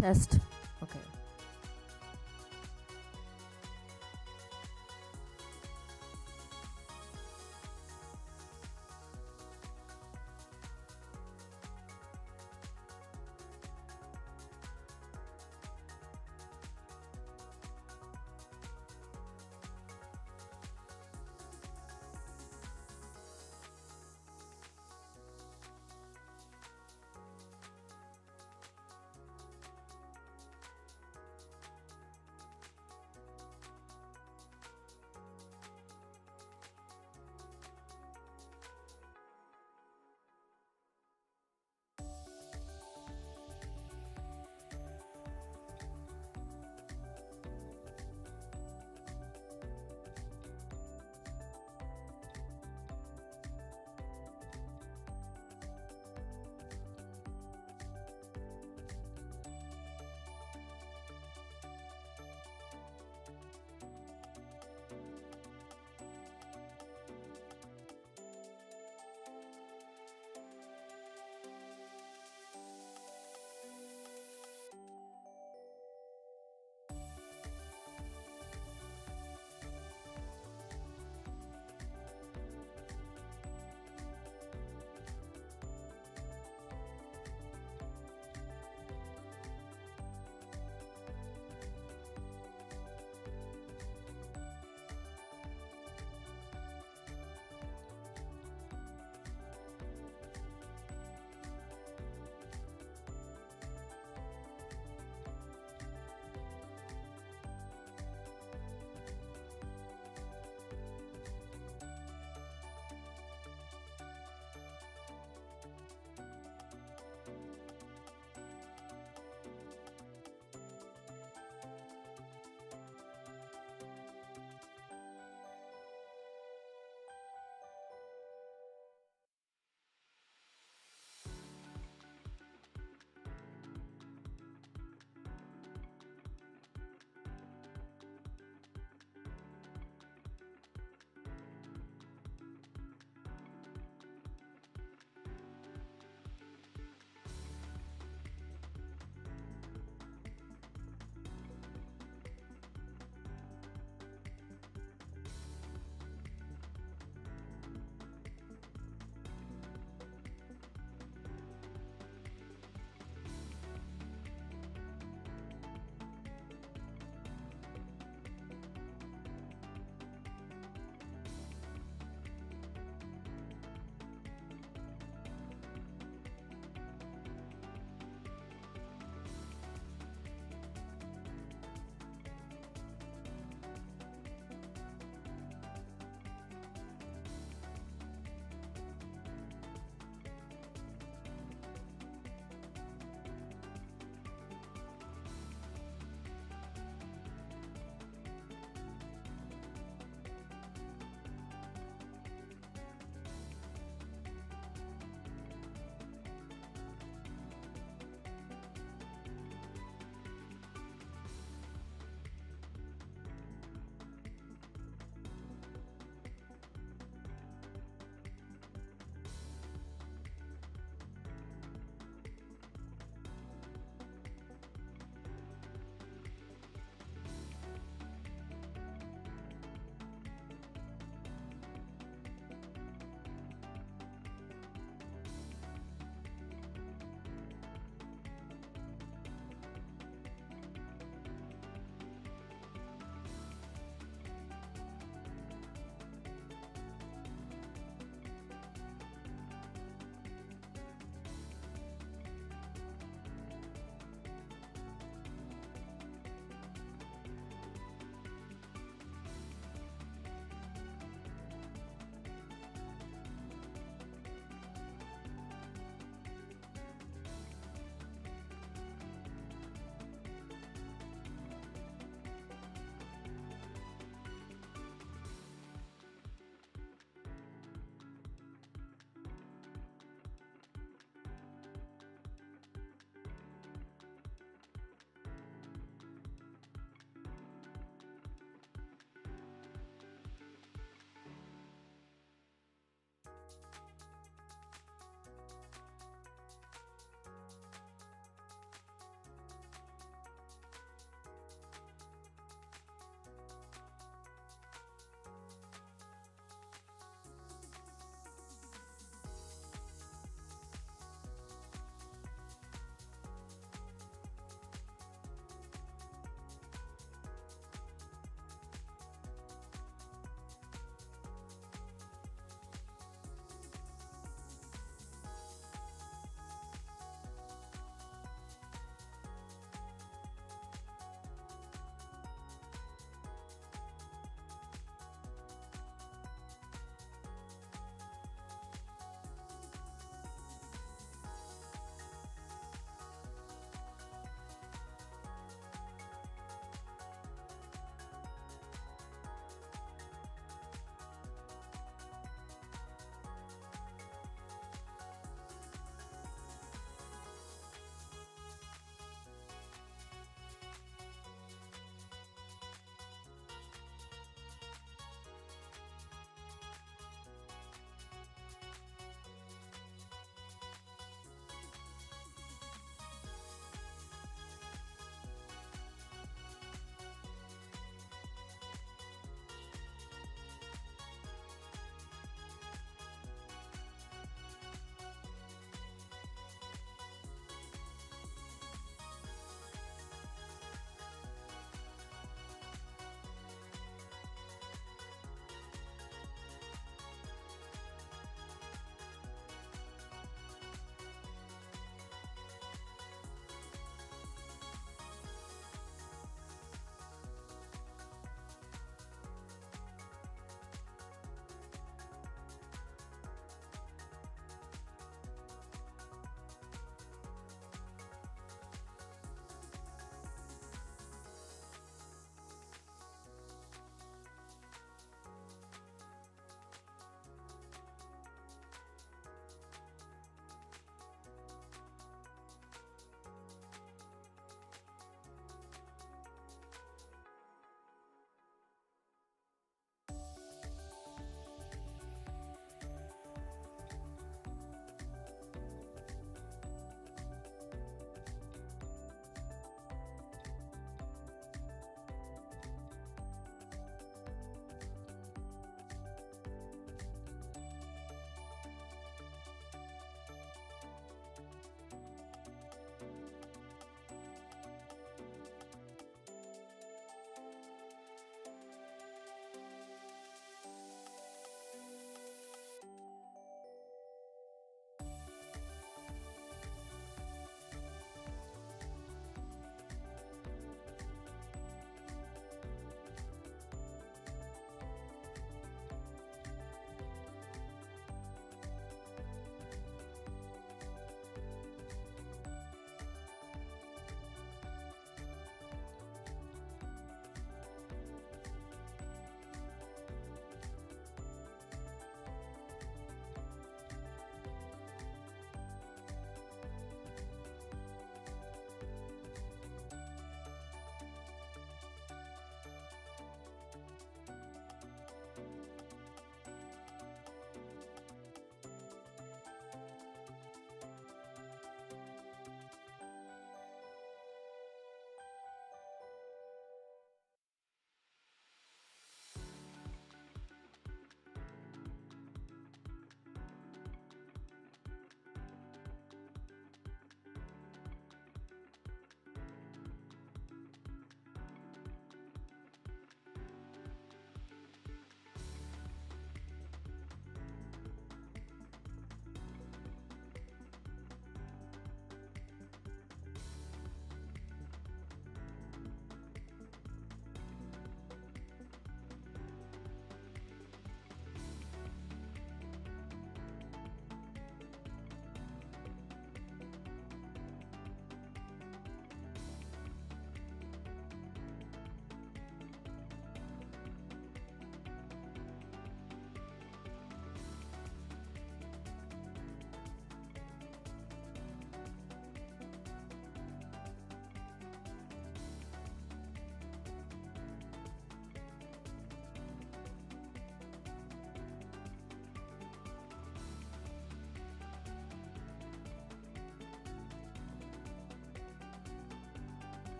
Test. Okay.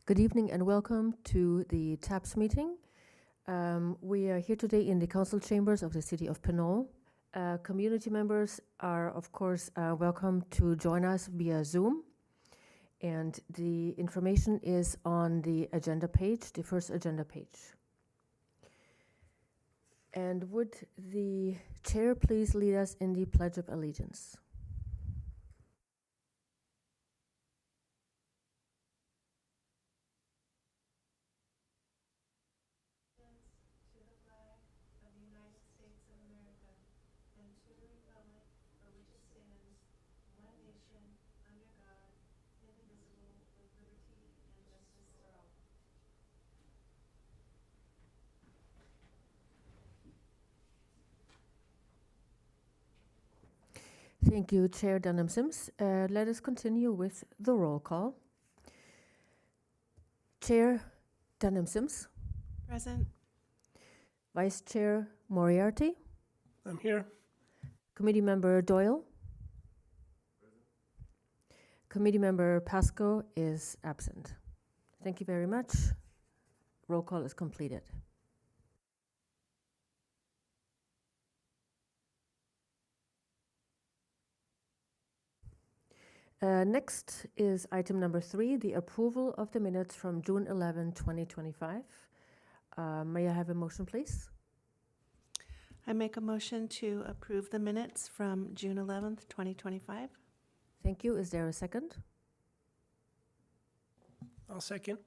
Good evening and welcome to the TAPS meeting. We are here today in the council chambers of the city of Pinole. Community members are, of course, welcome to join us via Zoom. And the information is on the agenda page, the first agenda page. And would the chair please lead us in the Pledge of Allegiance? Thank you, Chair Dunham-Sims. Let us continue with the roll call. Chair Dunham-Sims. Present. Vice Chair Moriarty. I'm here. Committee Member Doyle. Present. Committee Member Pasco is absent. Thank you very much. Roll call is completed. Next is item number 3, the approval of the minutes from June 11, 2025. May I have a motion, please? I make a motion to approve the minutes from June 11th, 2025. Thank you. Is there a second? I'll second.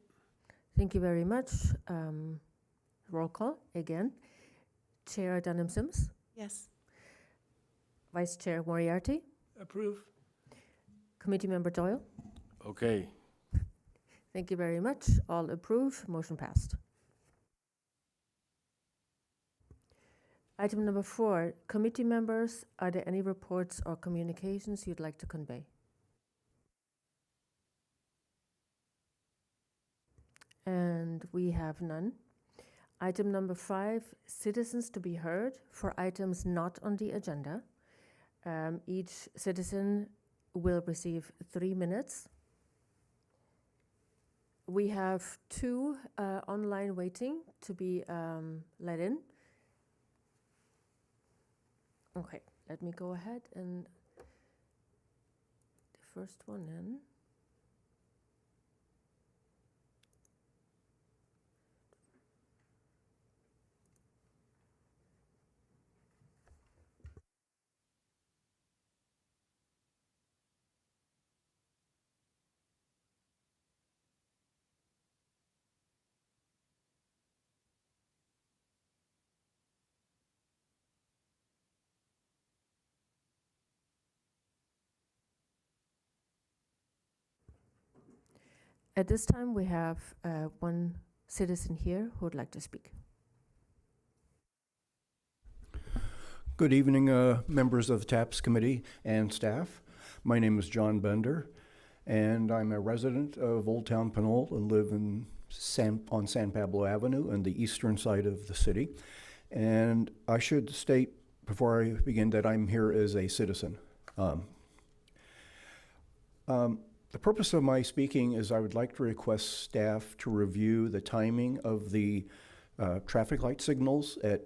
Thank you very much. Roll call again. Chair Dunham-Sims. Yes. Vice Chair Moriarty. Approve. Committee Member Doyle. Okay. Thank you very much. All approve. Motion passed. Item number 4, committee members, are there any reports or communications you'd like to convey? And we have none. Item number 5, citizens to be heard for items not on the agenda. Each citizen will receive 3 minutes. We have 2 online waiting to be let in. Okay, let me go ahead and the first one in. At this time, we have 1 citizen here who would like to speak. Good evening, members of the TAPS committee and staff. My name is John Bender, and I'm a resident of Old Town Pinole and live on San Pablo Avenue on the eastern side of the city. And I should state before I begin that I'm here as a citizen. The purpose of my speaking is I would like to request staff to review the timing of the traffic light signals at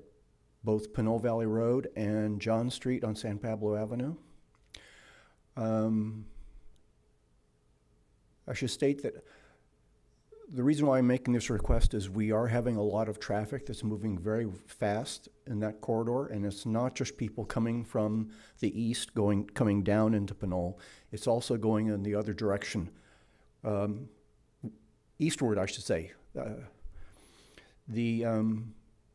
both Pinole Valley Road and John Street on San Pablo Avenue. I should state that the reason why I'm making this request is we are having a lot of traffic that's moving very fast in that corridor, and it's not just people coming from the east coming down into Pinole. It's also going in the other direction, eastward, I should say. The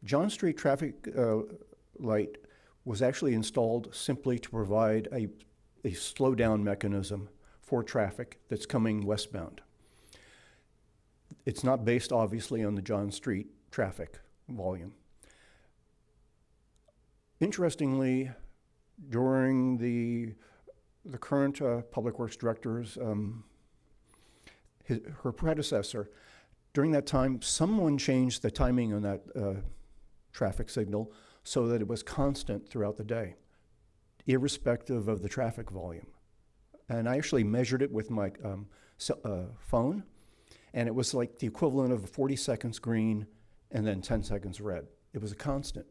John Street traffic light was actually installed simply to provide a slowdown mechanism for traffic that's coming westbound. It's not based, obviously, on the John Street traffic volume. Interestingly, during the current Public Works Director's, her predecessor, during that time, someone changed the timing on that traffic signal so that it was constant throughout the day, irrespective of the traffic volume. And I actually measured it with my phone, And it was like the equivalent of 40 seconds green and then 10 seconds red. It was a constant.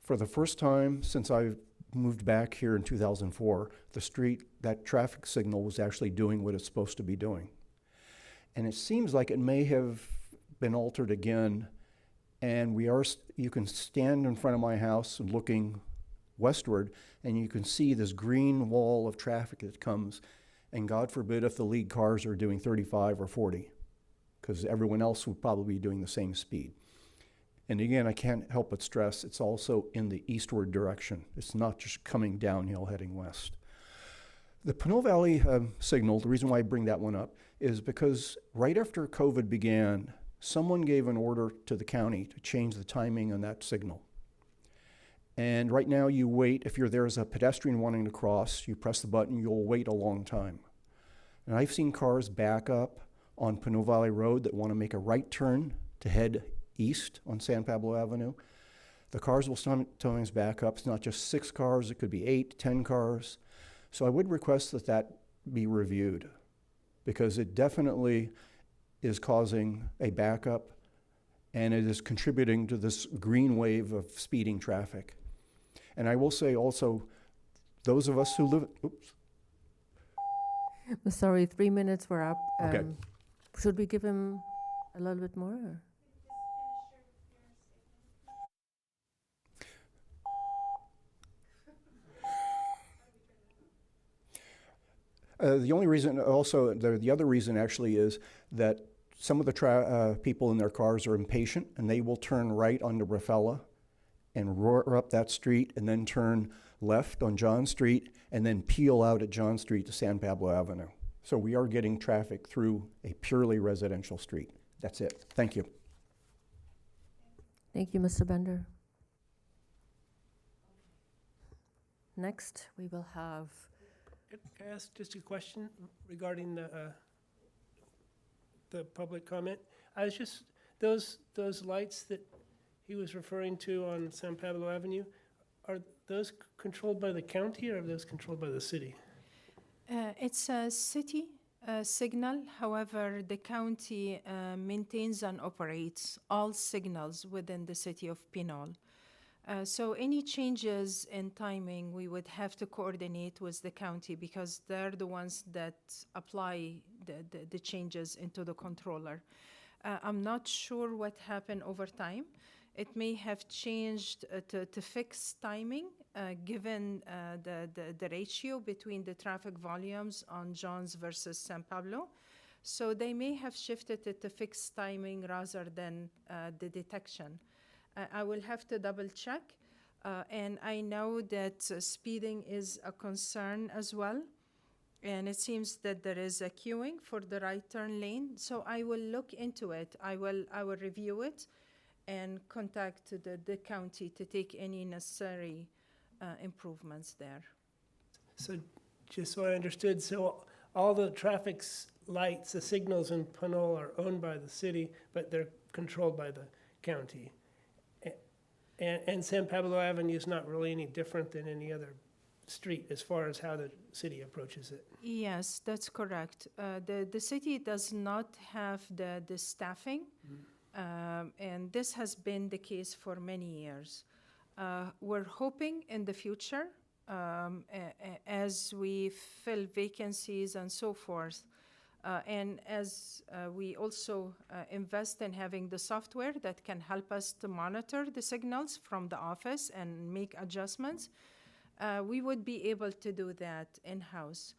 For the first time since I moved back here in 2004, the street, that traffic signal was actually doing what it's supposed to be doing. And it seems like it may have been altered again, and you can stand in front of my house and looking westward, and you can see this green wall of traffic that comes, and God forbid if the lead cars are doing 35 or 40, because everyone else would probably be doing the same speed. And again, I can't help but stress, it's also in the eastward direction. It's not just coming downhill heading west. The Pinole Valley signal, the reason why I bring that one up is because right after COVID began, someone gave an order to the county to change the timing on that signal. And right now you wait, if you're there as a pedestrian wanting to cross, you press the button, you'll wait a long time. And I've seen cars back up on Pinole Valley Road that want to make a right turn to head east on San Pablo Avenue. The cars will sometimes back up. It's not just 6 cars, it could be 8, 10 cars. So I would request that that be reviewed, because it definitely is causing a backup and it is contributing to this green wave of speeding traffic. And I will say also, those of us who live, Sorry, 3 minutes were up. Okay. Should we give him a little bit more? Or? The only reason also, the other reason actually is that some of the people in their cars are impatient and they will turn right onto Rafella and roar up that street and then turn left on John Street and then peel out at John Street to San Pablo Avenue. So we are getting traffic through a purely residential street. That's it. Thank you. Thank you, Mr. Bender. Next, we will have Can I ask just a question regarding the public comment? I was just, those lights that he was referring to on San Pablo Avenue, are those controlled by the county or are those controlled by the city? It's a city signal. However, the county maintains and operates all signals within the city of Pinole. So any changes in timing, we would have to coordinate with the county because they're the ones that apply the changes into the controller. I'm not sure what happened over time. It may have changed to fix timing given the ratio between the traffic volumes on Johns versus San Pablo. So they may have shifted it to fixed timing rather than the detection. I will have to double check. And I know that speeding is a concern as well. And it seems that there is a queuing for the right turn lane. So I will look into it. I will review it and contact the county to take any necessary improvements there. So just so I understood, so all the traffic lights, the signals in Pinole are owned by the city, but they're controlled by the county. And San Pablo Avenue is not really any different than any other street as far as how the city approaches it. Yes, that's correct. The city does not have the staffing, and this has been the case for many years. We're hoping in the future, as we fill vacancies and so forth, and as we also invest in having the software that can help us to monitor the signals from the office and make adjustments, we would be able to do that in-house.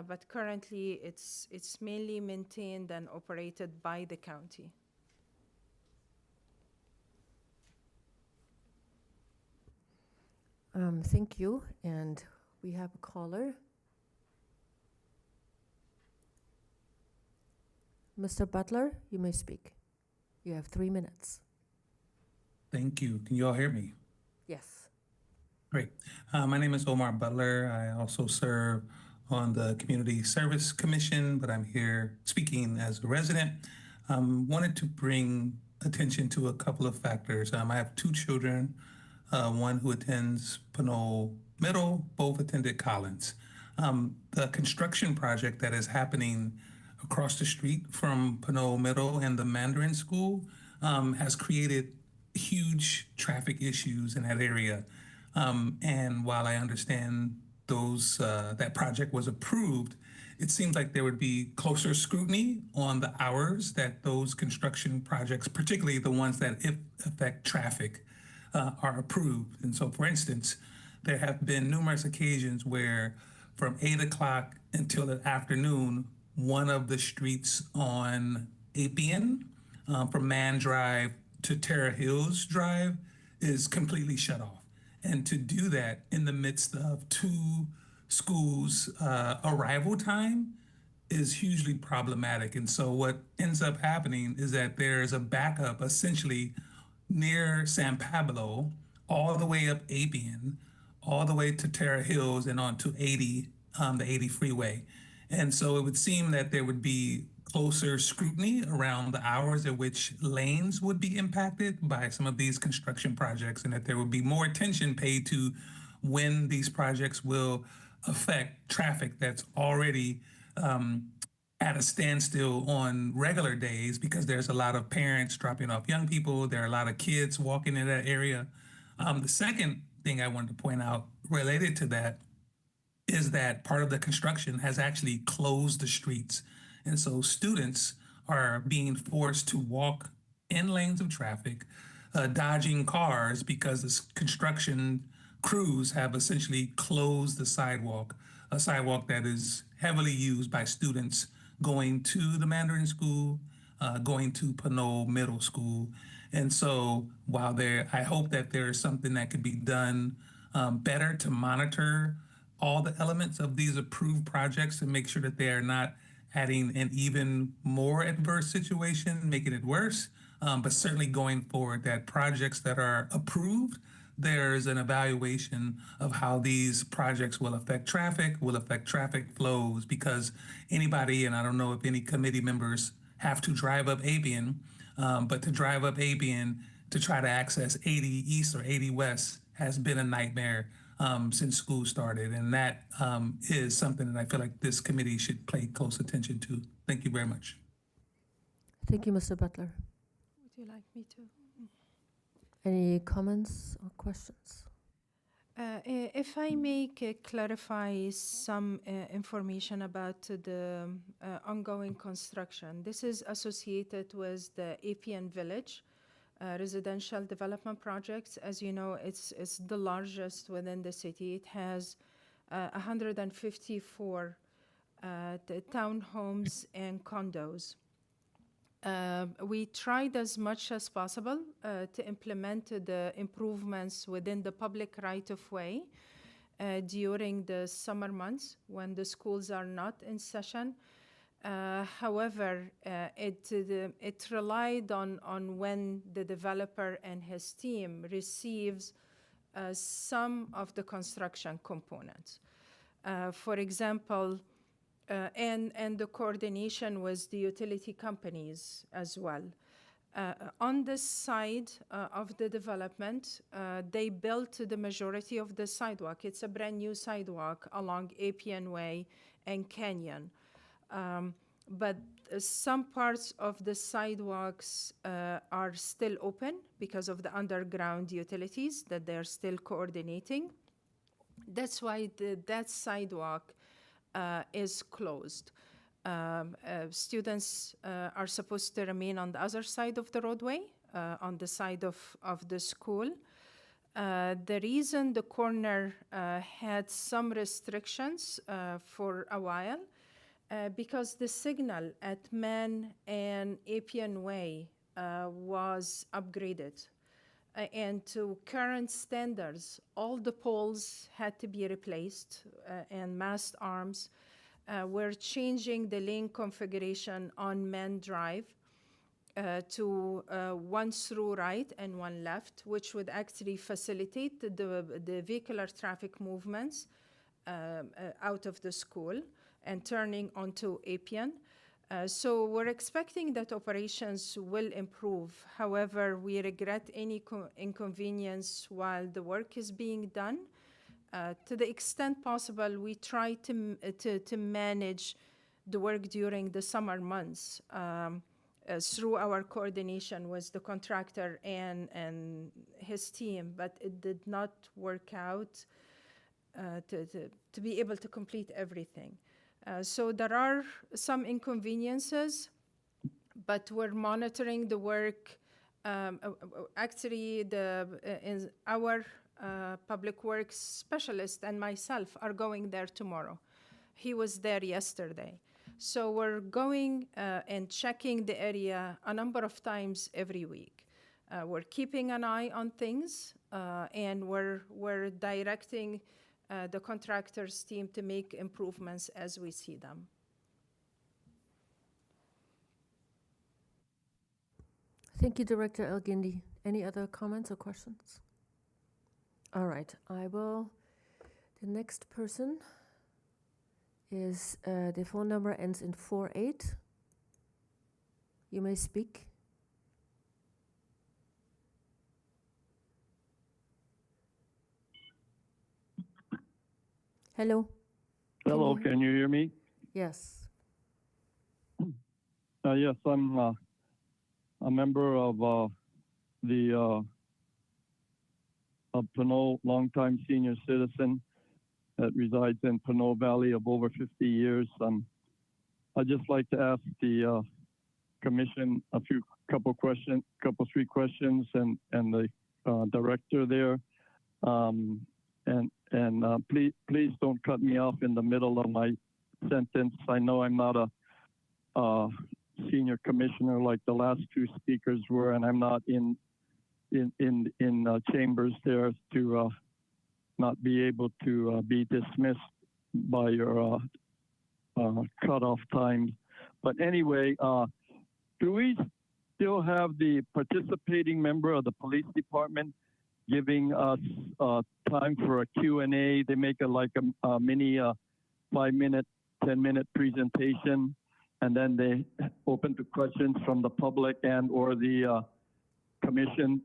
But currently, it's mainly maintained and operated by the county. thank you. And we have a caller. Mr. Butler, you may speak. You have 3 minutes. Thank you. Can you all hear me? Yes. Great. My name is Omar Butler. I also serve on the Community Service Commission, but I'm here speaking as a resident. Wanted to bring attention to a couple of factors. I have 2 children, one who attends Pinole Middle, both attended Collins. The construction project that is happening across the street from Pinole Middle and the Mandarin School has created huge traffic issues in that area. And while I understand that project was approved, it seems like there would be closer scrutiny on the hours that those construction projects, particularly the ones that affect traffic, are approved. And so, for instance, there have been numerous occasions where from 8 o'clock until the afternoon, one of the streets on Appian, from Man Drive to Terra Hills Drive, is completely shut off. And to do that in the midst of two schools' arrival time is hugely problematic. And so what ends up happening is that there's a backup essentially near San Pablo, all the way up Appian, all the way to Terra Hills and onto 80, the 80 freeway. And so it would seem that there would be closer scrutiny around the hours at which lanes would be impacted by some of these construction projects, and that there would be more attention paid to when these projects will affect traffic that's already at a standstill on regular days, because there's a lot of parents dropping off young people. There are a lot of kids walking in that area. The second thing I wanted to point out related to that is that part of the construction has actually closed the streets. And so students are being forced to walk in lanes of traffic, dodging cars, because the construction crews have essentially closed the sidewalk, a sidewalk that is heavily used by students going to the Mandarin School, going to Pinole Middle School. And so while I hope that there is something that could be done better to monitor all the elements of these approved projects and make sure that they are not adding an even more adverse situation, making it worse. But certainly going forward, that projects that are approved, there's an evaluation of how these projects will affect traffic flows, because anybody, and I don't know if any committee members have to drive up Appian, but to drive up Appian to try to access 80 East or 80 West has been a nightmare since school started. And that is something that I feel like this committee should pay close attention to. Thank you very much. Thank you, Mr. Butler. Would you like me to? Any comments or questions? If I may clarify some information about the ongoing construction. This is associated with the Appian Village residential development projects. As you know, it's the largest within the city. It has 154 townhomes and condos. We tried as much as possible to implement the improvements within the public right-of-way during the summer months when the schools are not in session. However, it relied on when the developer and his team receives some of the construction components. For example, and the coordination with the utility companies as well. On this side of the development, they built the majority of the sidewalk. It's a brand new sidewalk along Appian Way and Canyon. But some parts of the sidewalks are still open because of the underground utilities that they're still coordinating. That's why that sidewalk is closed. Students are supposed to remain on the other side of the roadway, on the side of the school. The reason the corner had some restrictions for a while, because the signal at Man and Appian Way was upgraded. And to current standards, all the poles had to be replaced and mast arms. We're changing the lane configuration on Man Drive to one through right and one left, which would actually facilitate the vehicular traffic movements out of the school and turning onto Appian. So we're expecting that operations will improve. However, we regret any inconvenience while the work is being done. To the extent possible, we try to manage the work during the summer months through our coordination with the contractor and his team, but it did not work out to be able to complete everything. So there are some inconveniences, but we're monitoring the work. Actually, our public works specialist and myself are going there tomorrow. He was there yesterday. So we're going and checking the area a number of times every week. We're keeping an eye on things, and we're directing the contractors team to make improvements as we see them. Thank you, Director El-Guindy. Any other comments or questions? All right, the next person is, the phone number ends in 48. You may speak. Hello. Hello, you- can you hear me? Yes. Yes, I'm a member of the Pinole, longtime senior citizen that resides in Pinole Valley of over 50 years. I'd just like to ask the commission a couple, three questions, and the director there. Please don't cut me off in the middle of my sentence. I know I'm not a senior commissioner like the last two speakers were, and I'm not in chambers there to not be able to be dismissed by your cutoff time. But anyway, do we still have the participating member of the police department giving us time for a Q&A? They make a mini 5-minute, 10-minute presentation, and then they open to questions from the public and or the commission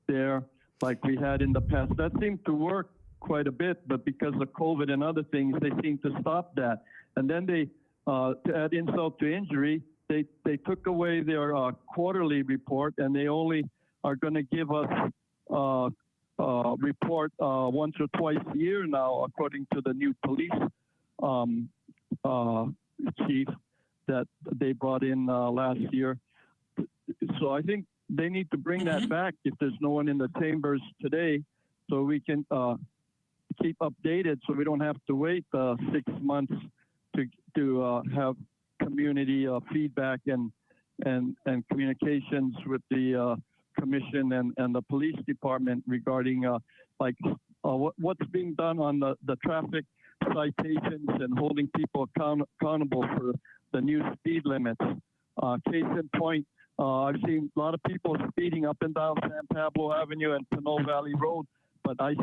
there, like we had in the past. That seemed to work quite a bit, but because of COVID and other things, they seem to stop that. And then they, to add insult to injury, they took away their quarterly report, and they only are going to give us report once or twice a year now, according to the new police chief that they brought in last year. So I think they need to bring that back if there's no one in the chambers today, so we can keep updated, so we don't have to wait 6 months to have community feedback and communications with the commission and the police department regarding what's being done on the traffic citations and holding people accountable for the new speed limits. Case in point, I've seen a lot of people speeding up and down San Pablo Avenue and Pinole Valley Road, but I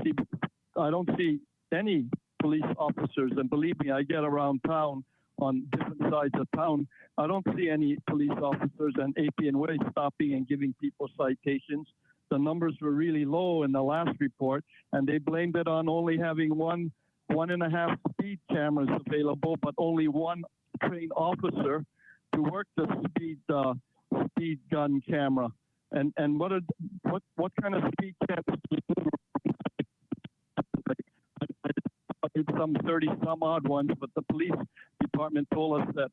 don't see any police officers. And believe me, I get around town on different sides of town. I don't see any police officers on Appian Way stopping and giving people citations. The numbers were really low in the last report, and they blamed it on only having 1.5 speed cameras available, but only one trained officer to work the speed gun camera. And what kind of speed cameras? Some 30 some odd ones, but the police department told us that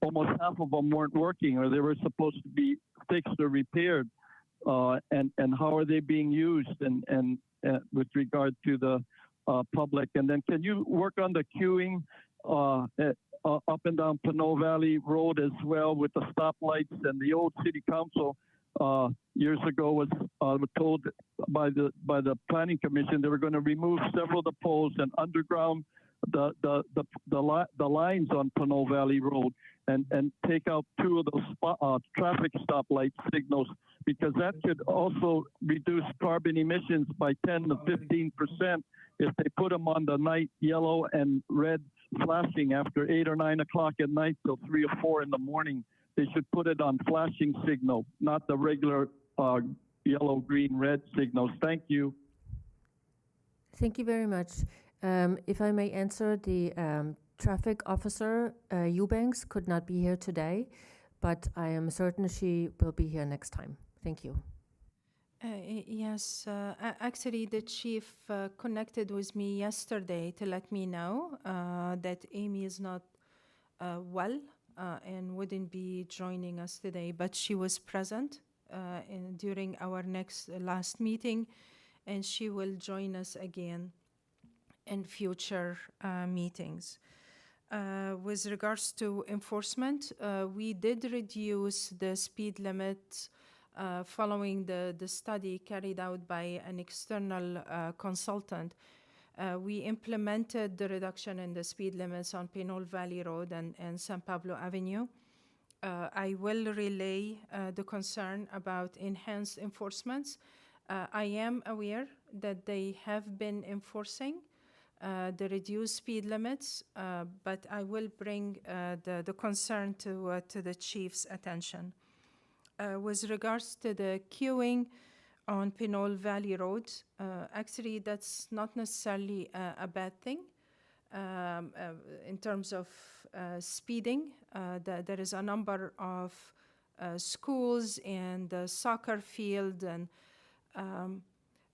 almost half of them weren't working, or they were supposed to be fixed or repaired. And how are they being used, and with regard to the public? And then can you work on the queuing up and down Pinole Valley Road as well, with the stoplights? And the old city council years ago was told by the planning commission they were going to remove several of the poles and underground the lines on Pinole Valley Road, and take out 2 of those traffic stoplight signals, because that could also reduce carbon emissions by 10 to 15% if they put them on the night yellow and red flashing after 8 or 9 o'clock at night till 3 or 4 in the morning. They should put it on flashing signal, not the regular yellow, green, red signals. Thank you. Thank you very much. If I may answer the Traffic Officer Eubanks could not be here today, but I am certain she will be here next time. Thank you. Yes, actually, the chief connected with me yesterday to let me know that Amy is not well and wouldn't be joining us today, but she was present during our last meeting, and she will join us again in future meetings. With regards to enforcement, we did reduce the speed limit following the study carried out by an external consultant. We implemented the reduction in the speed limits on Pinole Valley Road and San Pablo Avenue. I will relay the concern about enhanced enforcements. I am aware that they have been enforcing the reduced speed limits, but I will bring the concern to the chief's attention. With regards to the queuing on Pinole Valley Road, actually that's not necessarily a bad thing in terms of speeding. There is a number of schools and the soccer field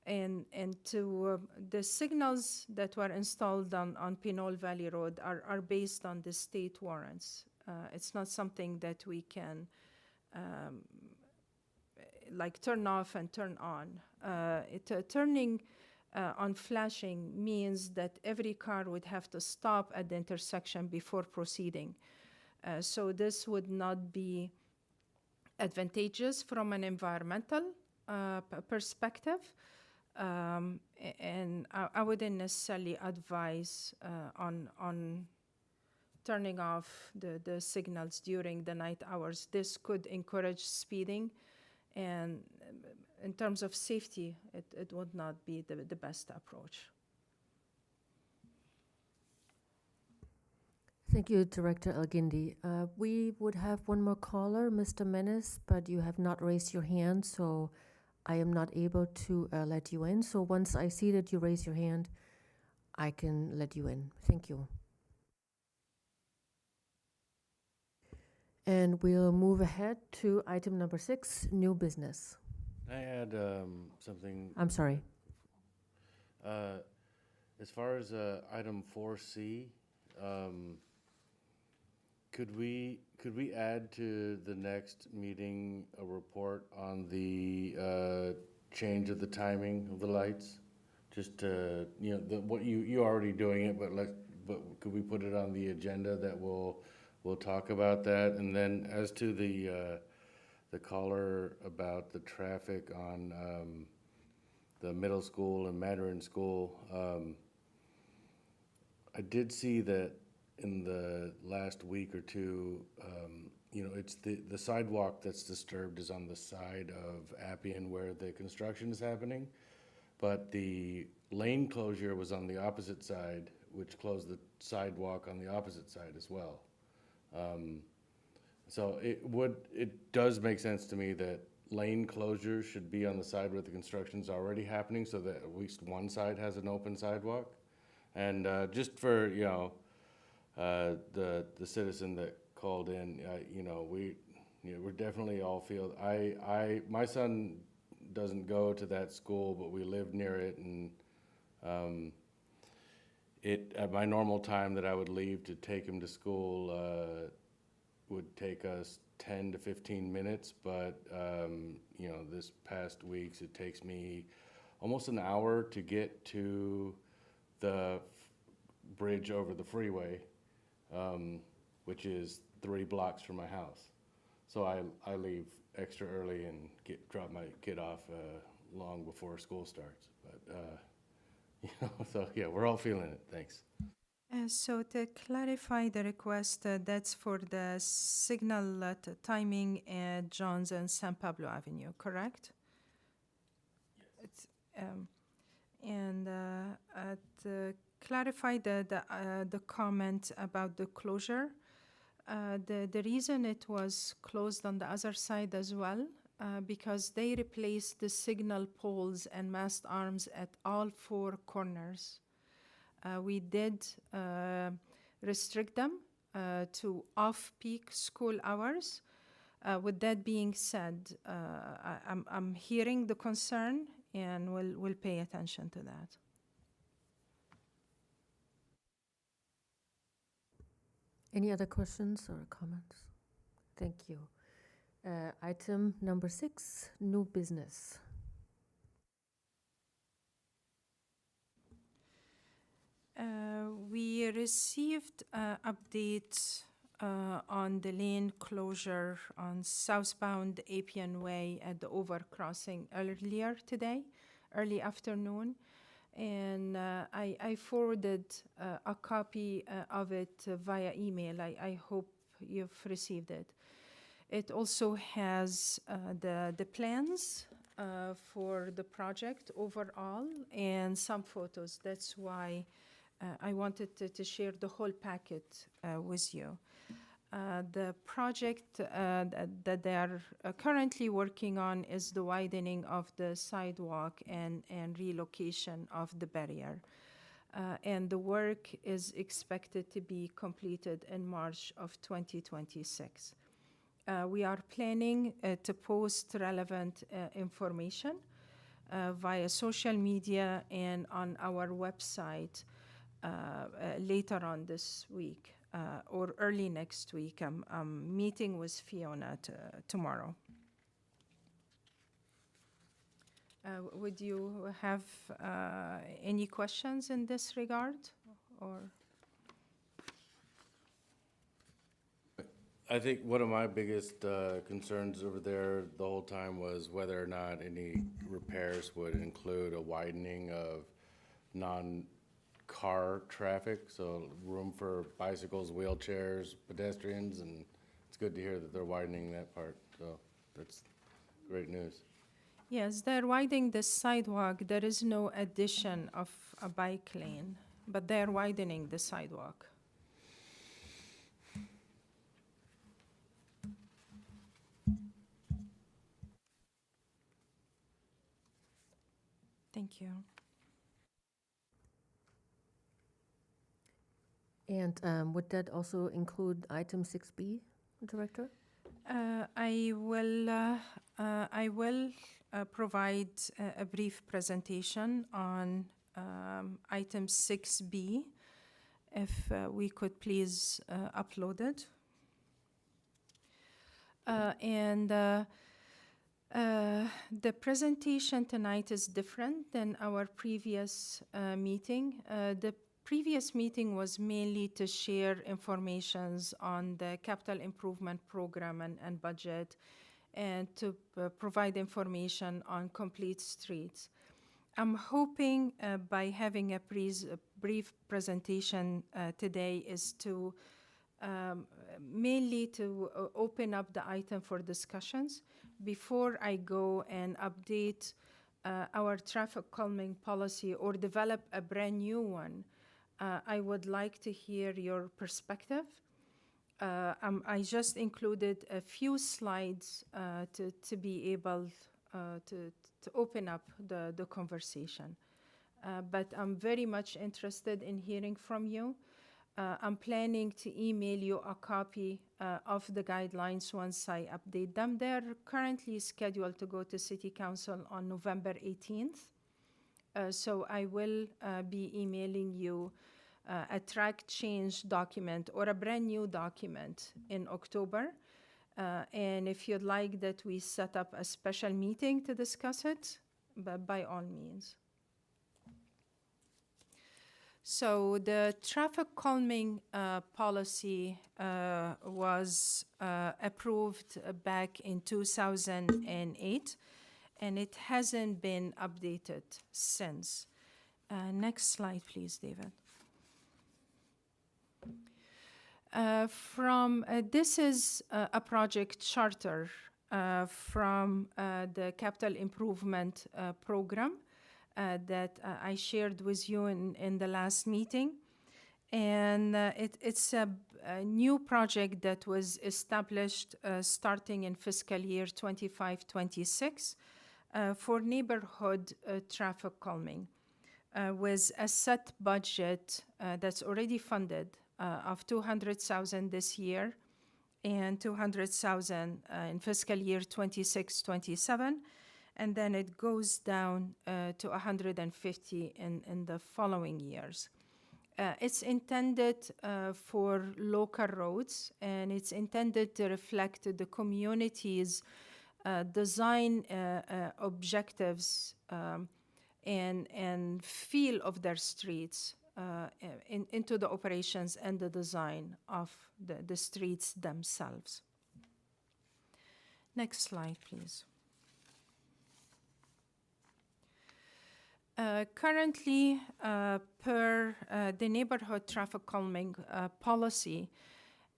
and to the signals that were installed on Pinole Valley Road are based on the state warrants. It's not something that we can like turn off and turn on. Turning on flashing means that every car would have to stop at the intersection before proceeding. So this would not be advantageous from an environmental perspective. And I wouldn't necessarily advise on turning off the signals during the night hours. This could encourage speeding, and in terms of safety, it would not be the best approach. Thank you, Director Elgindy. We would have one more caller, Mr. Menes, but you have not raised your hand, so I am not able to let you in. So once I see that you raise your hand, I can let you in. Thank you. And we'll move ahead to item number 6, new business. I add something. I'm sorry. As far as item 4C, could we add to the next meeting a report on the change of the timing of the lights? Just to, what you're already doing it, but could we put it on the agenda that we'll talk about that? And then as to the caller about the traffic on the middle school and Mandarin School, I did see that in the last week or two, it's the sidewalk that's disturbed is on the side of Appian where the construction is happening, but the lane closure was on the opposite side, which closed the sidewalk on the opposite side as well. So it does make sense to me that lane closure should be on the side where the construction's already happening, so that at least one side has an open sidewalk. And just for the citizen that called in, we're definitely all feel. My son doesn't go to that school, but we live near it, and at my normal time that I would leave to take him to school would take us 10 to 15 minutes, but this past weeks it takes me almost an hour to get to the bridge over the freeway, which is 3 blocks from my house. So I leave extra early and drop my kid off long before school starts. But so yeah, we're all feeling it. Thanks. So to clarify the request, that's for the signal timing at Johns and San Pablo Avenue, correct? Yes. And clarify the comment about the closure. The reason it was closed on the other side as well, because they replaced the signal poles and mast arms at all 4 corners. We did restrict them to off-peak school hours. With that being said, I'm hearing the concern, and we'll pay attention to that. Any other questions or comments? Thank you. Item number 6, new business. We received updates on the lane closure on southbound Appian Way at the overcrossing earlier today, early afternoon. And I forwarded a copy of it via email. I hope you've received it. It also has the plans for the project overall and some photos. That's why I wanted to share the whole packet with you. The project that they are currently working on is the widening of the sidewalk and relocation of the barrier. And the work is expected to be completed in March of 2026. We are planning to post relevant information via social media and on our website later on this week or early next week. I'm meeting with Fiona tomorrow. Would you have any questions in this regard, or? I think one of my biggest concerns over there the whole time was whether or not any repairs would include a widening of non-car traffic, so room for bicycles, wheelchairs, pedestrians, and it's good to hear that they're widening that part, so that's great news. Yes, they're widening the sidewalk. There is no addition of a bike lane, but they're widening the sidewalk. Thank you. And would that also include item 6B, Director? I will provide a brief presentation on item 6B, if we could please upload it. The presentation tonight is different than our previous meeting. The previous meeting was mainly to share informations on the capital improvement program and budget, and to provide information on complete streets. I'm hoping by having a brief presentation today is to mainly to open up the item for discussions. Before I go and update our traffic calming policy or develop a brand new one, I would like to hear your perspective. I just included a few slides to be able to open up the conversation. But I'm very much interested in hearing from you. I'm planning to email you a copy of the guidelines once I update them. They're currently scheduled to go to City Council on November 18th. So I will be emailing you a track change document or a brand new document in October. And if you'd like that we set up a special meeting to discuss it, but by all means. So the traffic calming policy was approved back in 2008, and it hasn't been updated since. Next slide, please, David. This is a project charter from the capital improvement program that I shared with you in the last meeting. And it's a new project that was established starting in fiscal year 25-26 for neighborhood traffic calming with a set budget that's already funded of 200,000 this year and 200,000 in fiscal year 26-27, and then it goes down to 150 in the following years. It's intended for local roads, and it's intended to reflect the community's design objectives and feel of their streets into the operations and the design of the streets themselves. Next slide, please. Currently, per the neighborhood traffic calming policy,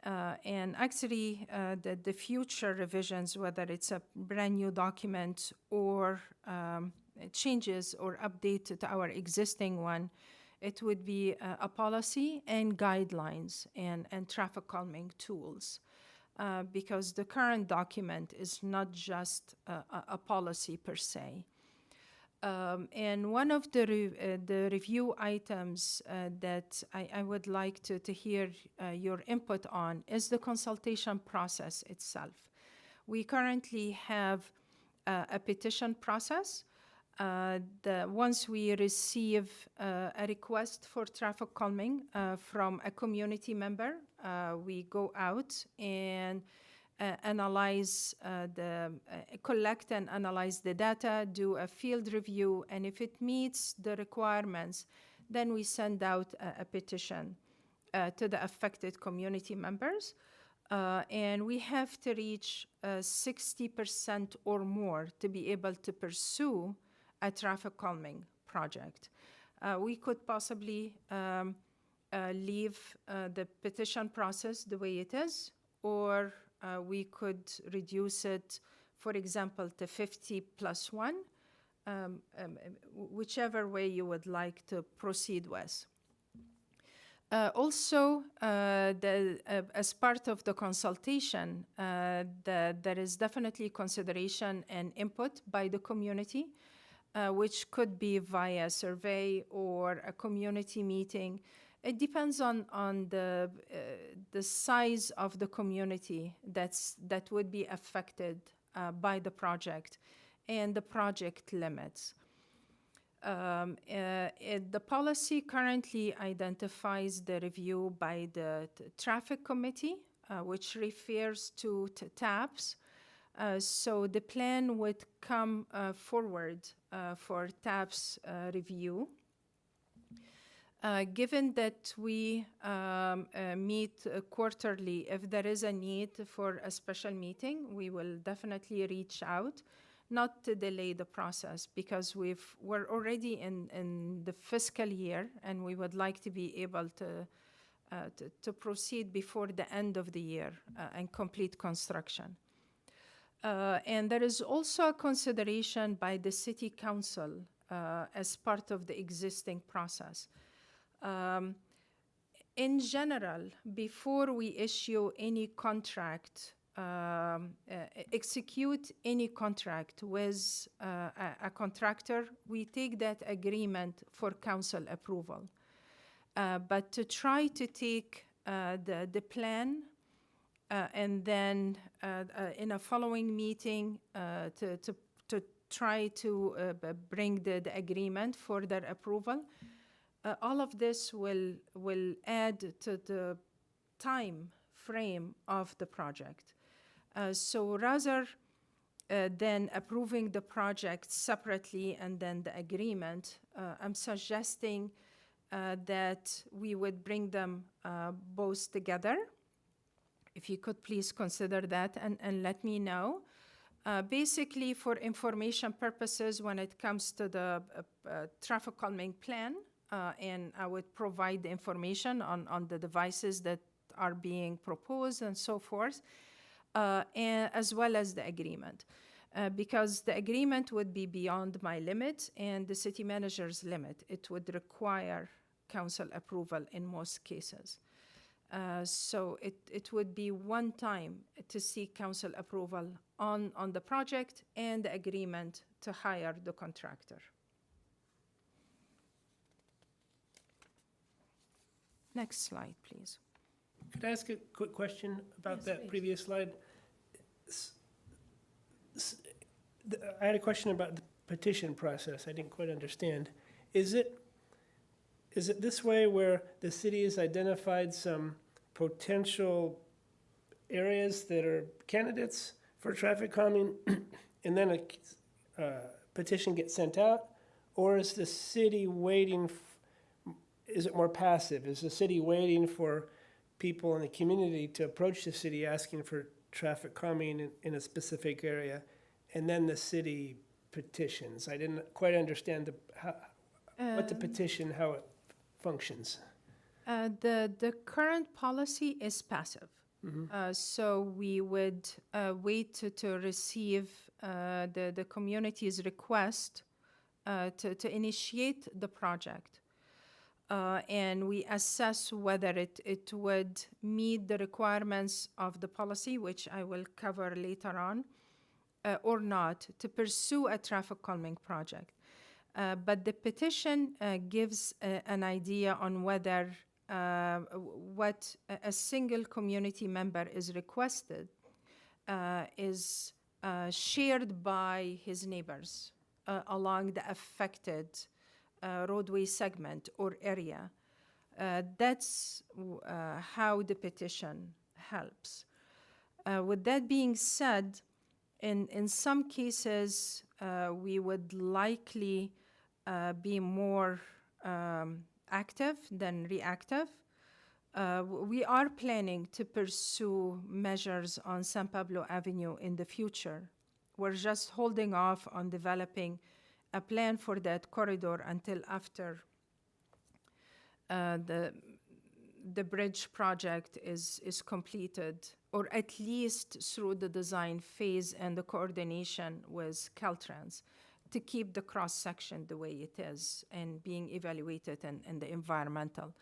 and actually the future revisions, whether it's a brand new document or changes or update to our existing one, it would be a policy and guidelines and traffic calming tools. Because the current document is not just a policy per se. And one of the review items that I would like to hear your input on is the consultation process itself. We currently have a petition process. Once we receive a request for traffic calming from a community member, we go out and collect and analyze the data, do a field review, and if it meets the requirements, then we send out a petition to the affected community members. And we have to reach 60% or more to be able to pursue a traffic calming project. We could possibly leave the petition process the way it is, or we could reduce it, for example, to 50+1, whichever way you would like to proceed with. Also, as part of the consultation, there is definitely consideration and input by the community, which could be via survey or a community meeting. It depends on the size of the community that would be affected by the project and the project limits. The policy currently identifies the review by the traffic committee, which refers to TAPS. So the plan would come forward for TAPS review. Given that we meet quarterly, if there is a need for a special meeting, we will definitely reach out, not to delay the process, because we're already in the fiscal year, and we would like to be able to proceed before the end of the year and complete construction. And there is also a consideration by the City Council as part of the existing process. In general, before we issue any contract, execute any contract with a contractor, we take that agreement for council approval. But to try to take the plan and then in a following meeting to try to bring the agreement for their approval, all of this will add to the time frame of the project. So rather than approving the project separately and then the agreement, I'm suggesting that we would bring them both together. If you could please consider that and let me know. Basically, for information purposes, when it comes to the traffic calming plan, and I would provide the information on the devices that are being proposed and so forth, and as well as the agreement. Because the agreement would be beyond my limit and the city manager's limit. It would require council approval in most cases. So it would be one time to seek council approval on the project and the agreement to hire the contractor. Next slide, please. Could I ask a quick question about Yes, that please. previous slide? S- I had a question about the petition process. I didn't quite understand. Is it this way where the city has identified some potential areas that are candidates for traffic calming, and then a petition gets sent out? Or is the city waiting, is it more passive? Is the city waiting for people in the community to approach the city asking for traffic calming in a specific area, and then the city petitions? I didn't quite understand what the petition, how it functions. The current policy is passive. So we would wait to receive the community's request to initiate the project. And we assess whether it would meet the requirements of the policy, which I will cover later on, or not, to pursue a traffic calming project. But the petition gives an idea on whether what a single community member is requested is shared by his neighbors along the affected roadway segment or area. That's how the petition helps. With that being said, in some cases, we would likely be more active than reactive. We are planning to pursue measures on San Pablo Avenue in the future. We're just holding off on developing a plan for that corridor until after the bridge project is completed, or at least through the design phase and the coordination with Caltrans, to keep the cross-section the way it is and being evaluated and the environmental.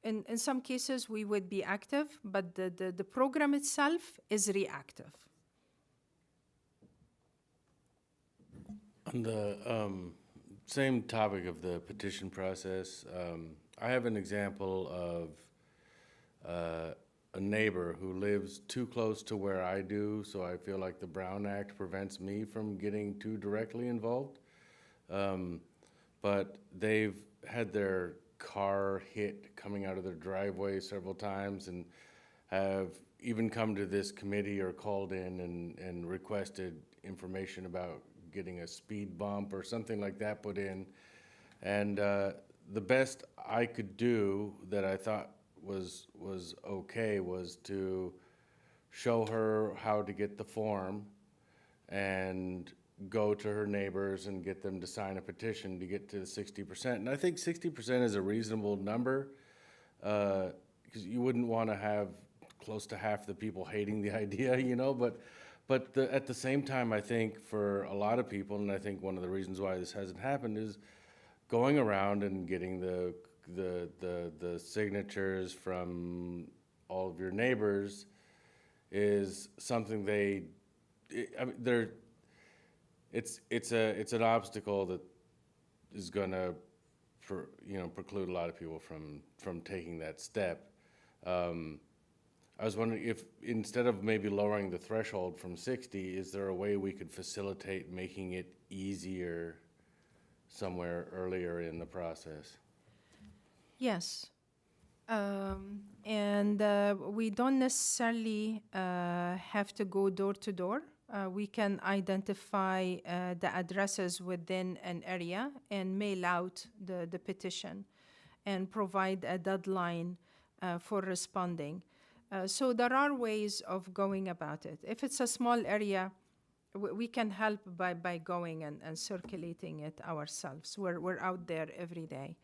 In some cases, we would be active, but the program itself is reactive. On the same topic of the petition process, I have an example of a neighbor who lives too close to where I do, so I feel like the Brown Act prevents me from getting too directly involved. But they've had their car hit coming out of their driveway several times, and have even come to this committee or called in and requested information about getting a speed bump or something like that put in. And the best I could do that I thought was okay was to show her how to get the form and go to her neighbors and get them to sign a petition to get to the 60%. And I think 60% is a reasonable number, because you wouldn't want to have close to half the people hating the idea, you know, but at the same time, I think for a lot of people, and I think one of the reasons why this hasn't happened is going around and getting the signatures from all of your neighbors is something it's an obstacle that is going to preclude a lot of people from taking that step. I was wondering if, instead of maybe lowering the threshold from 60, is there a way we could facilitate making it easier somewhere earlier in the process? Yes. And we don't necessarily have to go door to door. We can identify the addresses within an area and mail out the petition and provide a deadline for responding. So there are ways of going about it. If it's a small area, we can help by going and circulating it ourselves. We're out there every day.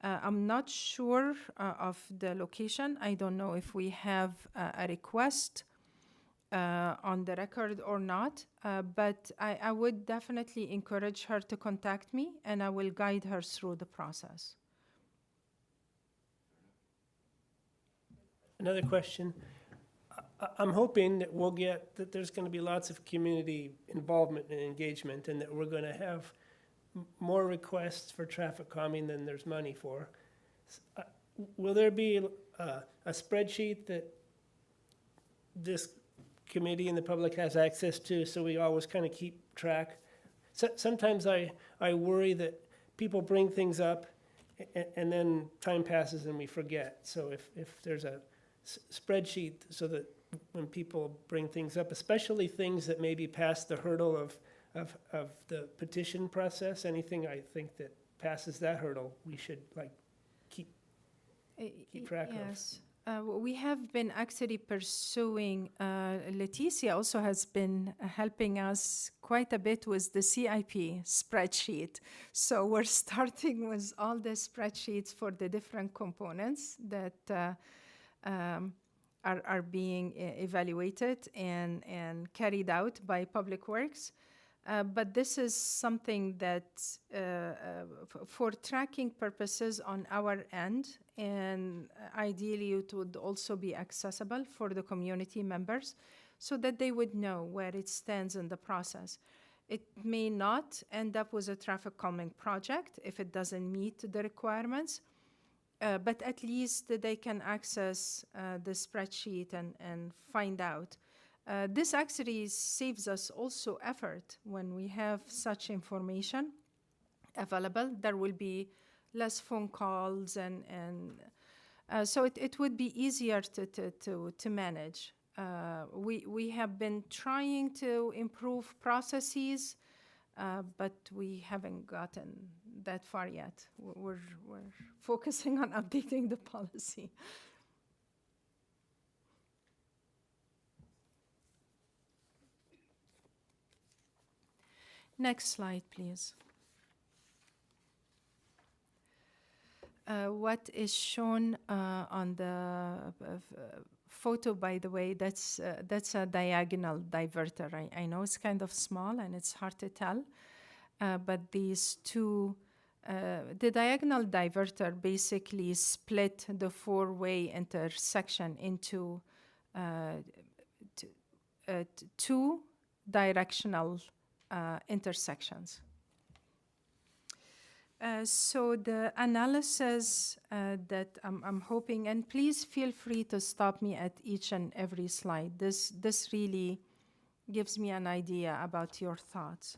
I'm not sure of the location. I don't know if we have a request on the record or not, but I would definitely encourage her to contact me, and I will guide her through the process. Another question. I'm hoping that there's going to be lots of community involvement and engagement, and that we're going to have more requests for traffic calming than there's money for. Will there be a spreadsheet that this committee and the public has access to, so we always kind of keep track? Sometimes I worry that people bring things up and then time passes and we forget. So if there's a spreadsheet so that when people bring things up, especially things that maybe pass the hurdle of the petition process, anything I think that passes that hurdle, we should keep track of. Yes. We have been actually pursuing, Leticia also has been helping us quite a bit with the CIP spreadsheet. So we're starting with all the spreadsheets for the different components that are being evaluated and carried out by Public Works. But this is something that for tracking purposes on our end, and ideally it would also be accessible for the community members so that they would know where it stands in the process. It may not end up with a traffic calming project if it doesn't meet the requirements, but at least they can access the spreadsheet and find out. This actually saves us also effort when we have such information available. There will be less phone calls and so it would be easier to manage. We have been trying to improve processes, but we haven't gotten that far yet. We're focusing on updating the policy. Next slide, please. What is shown on the photo, by the way, that's a diagonal diverter. I know it's kind of small and it's hard to tell, but these two, the diagonal diverter basically split the four-way intersection into two directional intersections. So the analysis that I'm hoping, and please feel free to stop me at each and every slide. This really gives me an idea about your thoughts.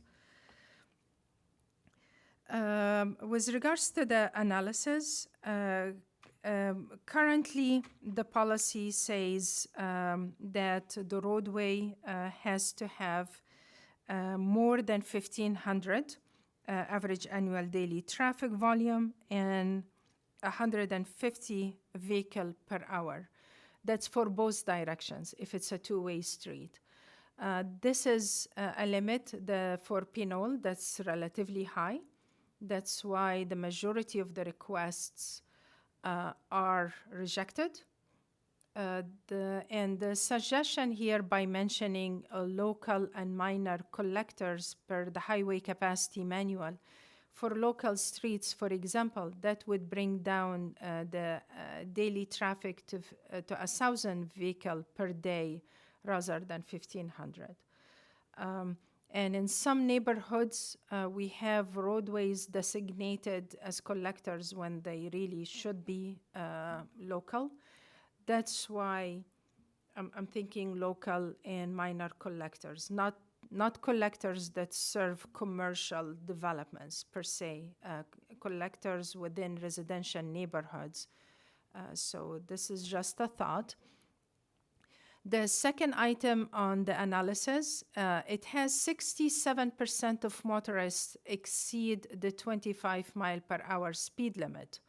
With regards to the analysis, currently the policy says that the roadway has to have more than 1,500 average annual daily traffic volume and 150 vehicle per hour. That's for both directions if it's a two-way street. This is a limit for Pinole that's relatively high. That's why the majority of the requests are rejected. And the suggestion here by mentioning local and minor collectors per the highway capacity manual for local streets, for example, that would bring down the daily traffic to 1,000 vehicles per day rather than 1,500. And in some neighborhoods, we have roadways designated as collectors when they really should be local. That's why I'm thinking local and minor collectors, not collectors that serve commercial developments per se, collectors within residential neighborhoods. So this is just a thought. The second item on the analysis, it has 67% of motorists exceed the 25 mile per hour speed limit.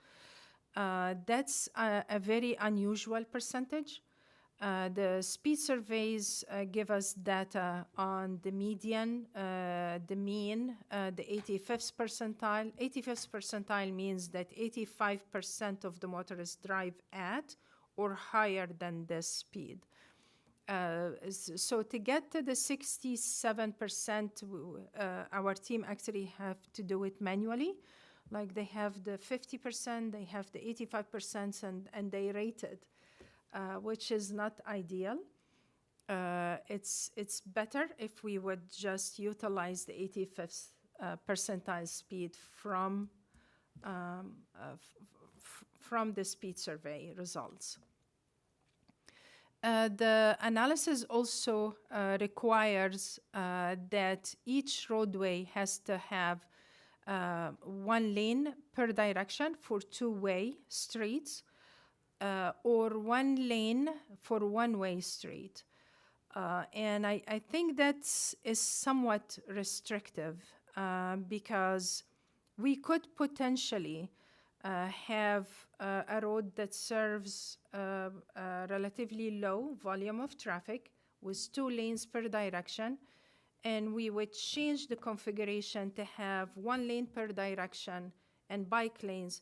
That's a very unusual percentage. The speed surveys give us data on the median, the mean, the 85th percentile. 85th percentile means that 85% of the motorists drive at or higher than this speed. So to get to the 67%, our team actually have to do it manually. Like they have the 50%, they have the 85%, and they rate it, which is not ideal. It's better if we would just utilize the 85th percentile speed from from the speed survey results. The analysis also requires that each roadway has to have one lane per direction for two-way streets, or one lane for one-way street. And I think that is somewhat restrictive because we could potentially have a road that serves a relatively low volume of traffic with 2 lanes per direction, and we would change the configuration to have 1 lane per direction and bike lanes.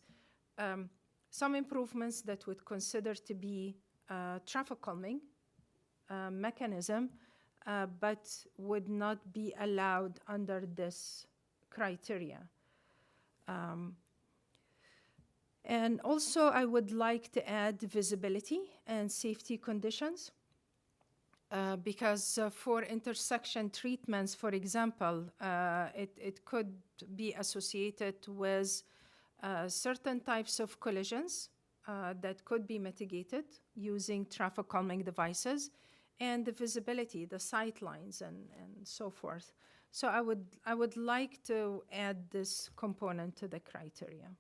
Some improvements that would consider to be traffic calming mechanism, but would not be allowed under this criteria. And also, I would like to add visibility and safety conditions, because for intersection treatments, for example, it could be associated with certain types of collisions that could be mitigated using traffic calming devices, and the visibility, the sight lines, and so forth. So I would like to add this component to the criteria.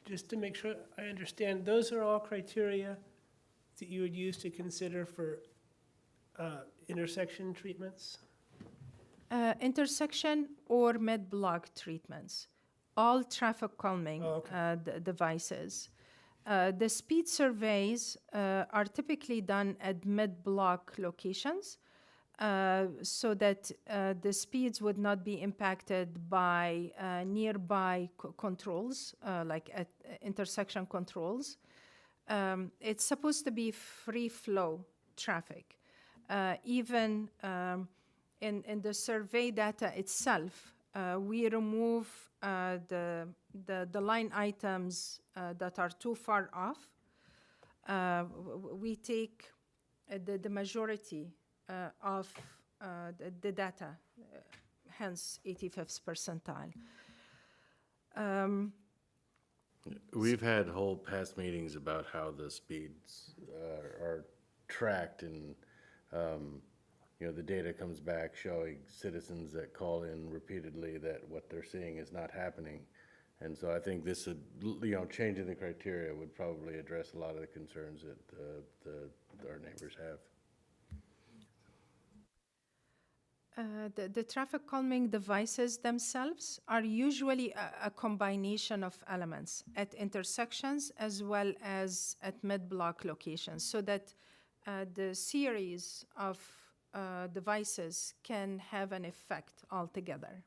Just to make sure I understand, those are all criteria that you would use to consider for intersection treatments? Intersection or mid-block treatments, all traffic calming devices. The speed surveys are typically done at mid-block locations so that the speeds would not be impacted by nearby controls, like at intersection controls. It's supposed to be free flow traffic. Even in the survey data itself, we remove the line items that are too far off. We take the majority of the data, hence 85th percentile. We've had whole past meetings about how the speeds are tracked, and the data comes back showing citizens that call in repeatedly that what they're seeing is not happening. And so I think this would, changing the criteria would probably address a lot of the concerns that our neighbors have. The traffic calming devices themselves are usually a combination of elements at intersections as well as at mid-block locations, so that the series of devices can have an effect altogether.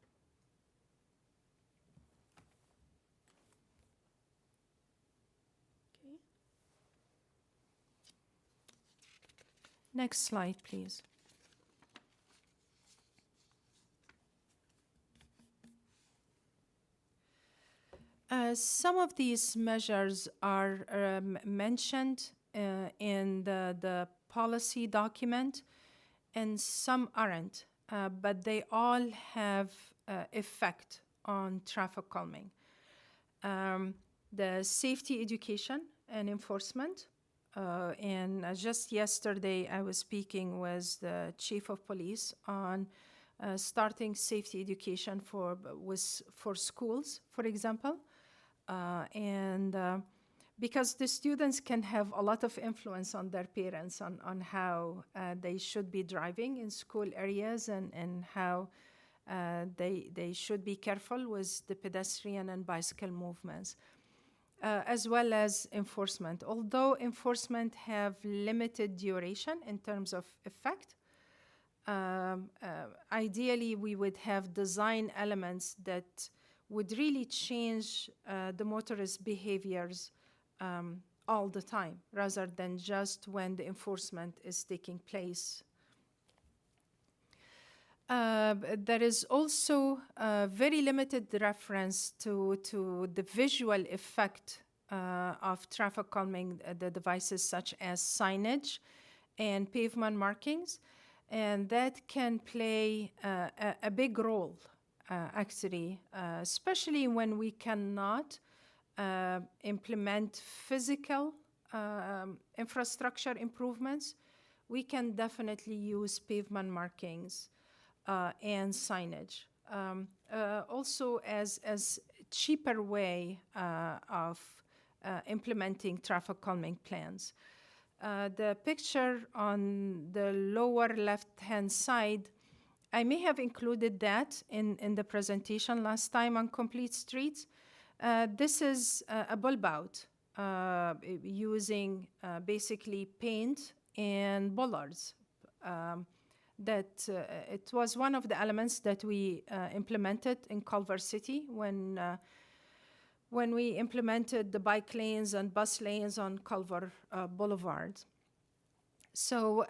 Okay. Next slide, please. Some of these measures are mentioned in the policy document, and some aren't, but they all have effect on traffic calming. The safety education and enforcement, and just yesterday I was speaking with the chief of police on starting safety education for schools, for example. Because the students can have a lot of influence on their parents on how they should be driving in school areas, and how they should be careful with the pedestrian and bicycle movements, as well as enforcement. Although enforcement have limited duration in terms of effect, ideally we would have design elements that would really change the motorist behaviors all the time, rather than just when the enforcement is taking place. There is also very limited reference to the visual effect of traffic calming the devices, such as signage and pavement markings. And that can play a big role, actually, especially when we cannot implement physical infrastructure improvements. We can definitely use pavement markings and signage. Also as cheaper way of implementing traffic calming plans. The picture on the lower left-hand side, I may have included that in the presentation last time on Complete Streets. This is a bulb out using basically paint and bollards. It was one of the elements that we implemented in Culver City when we implemented the bike lanes and bus lanes on Culver Boulevard. So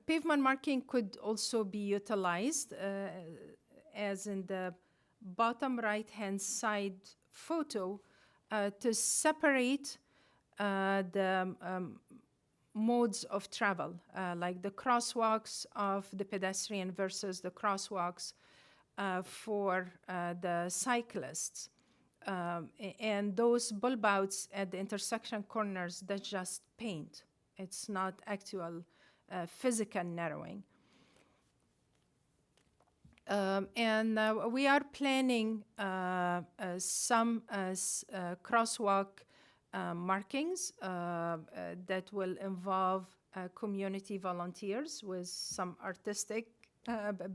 pavement marking could also be utilized as in the bottom right-hand side photo to separate the modes of travel, like the crosswalks of the pedestrian versus the crosswalks for the cyclists. And those bulb outs at the intersection corners, that's just paint. It's not actual physical narrowing. We are planning some crosswalk markings that will involve community volunteers with some artistic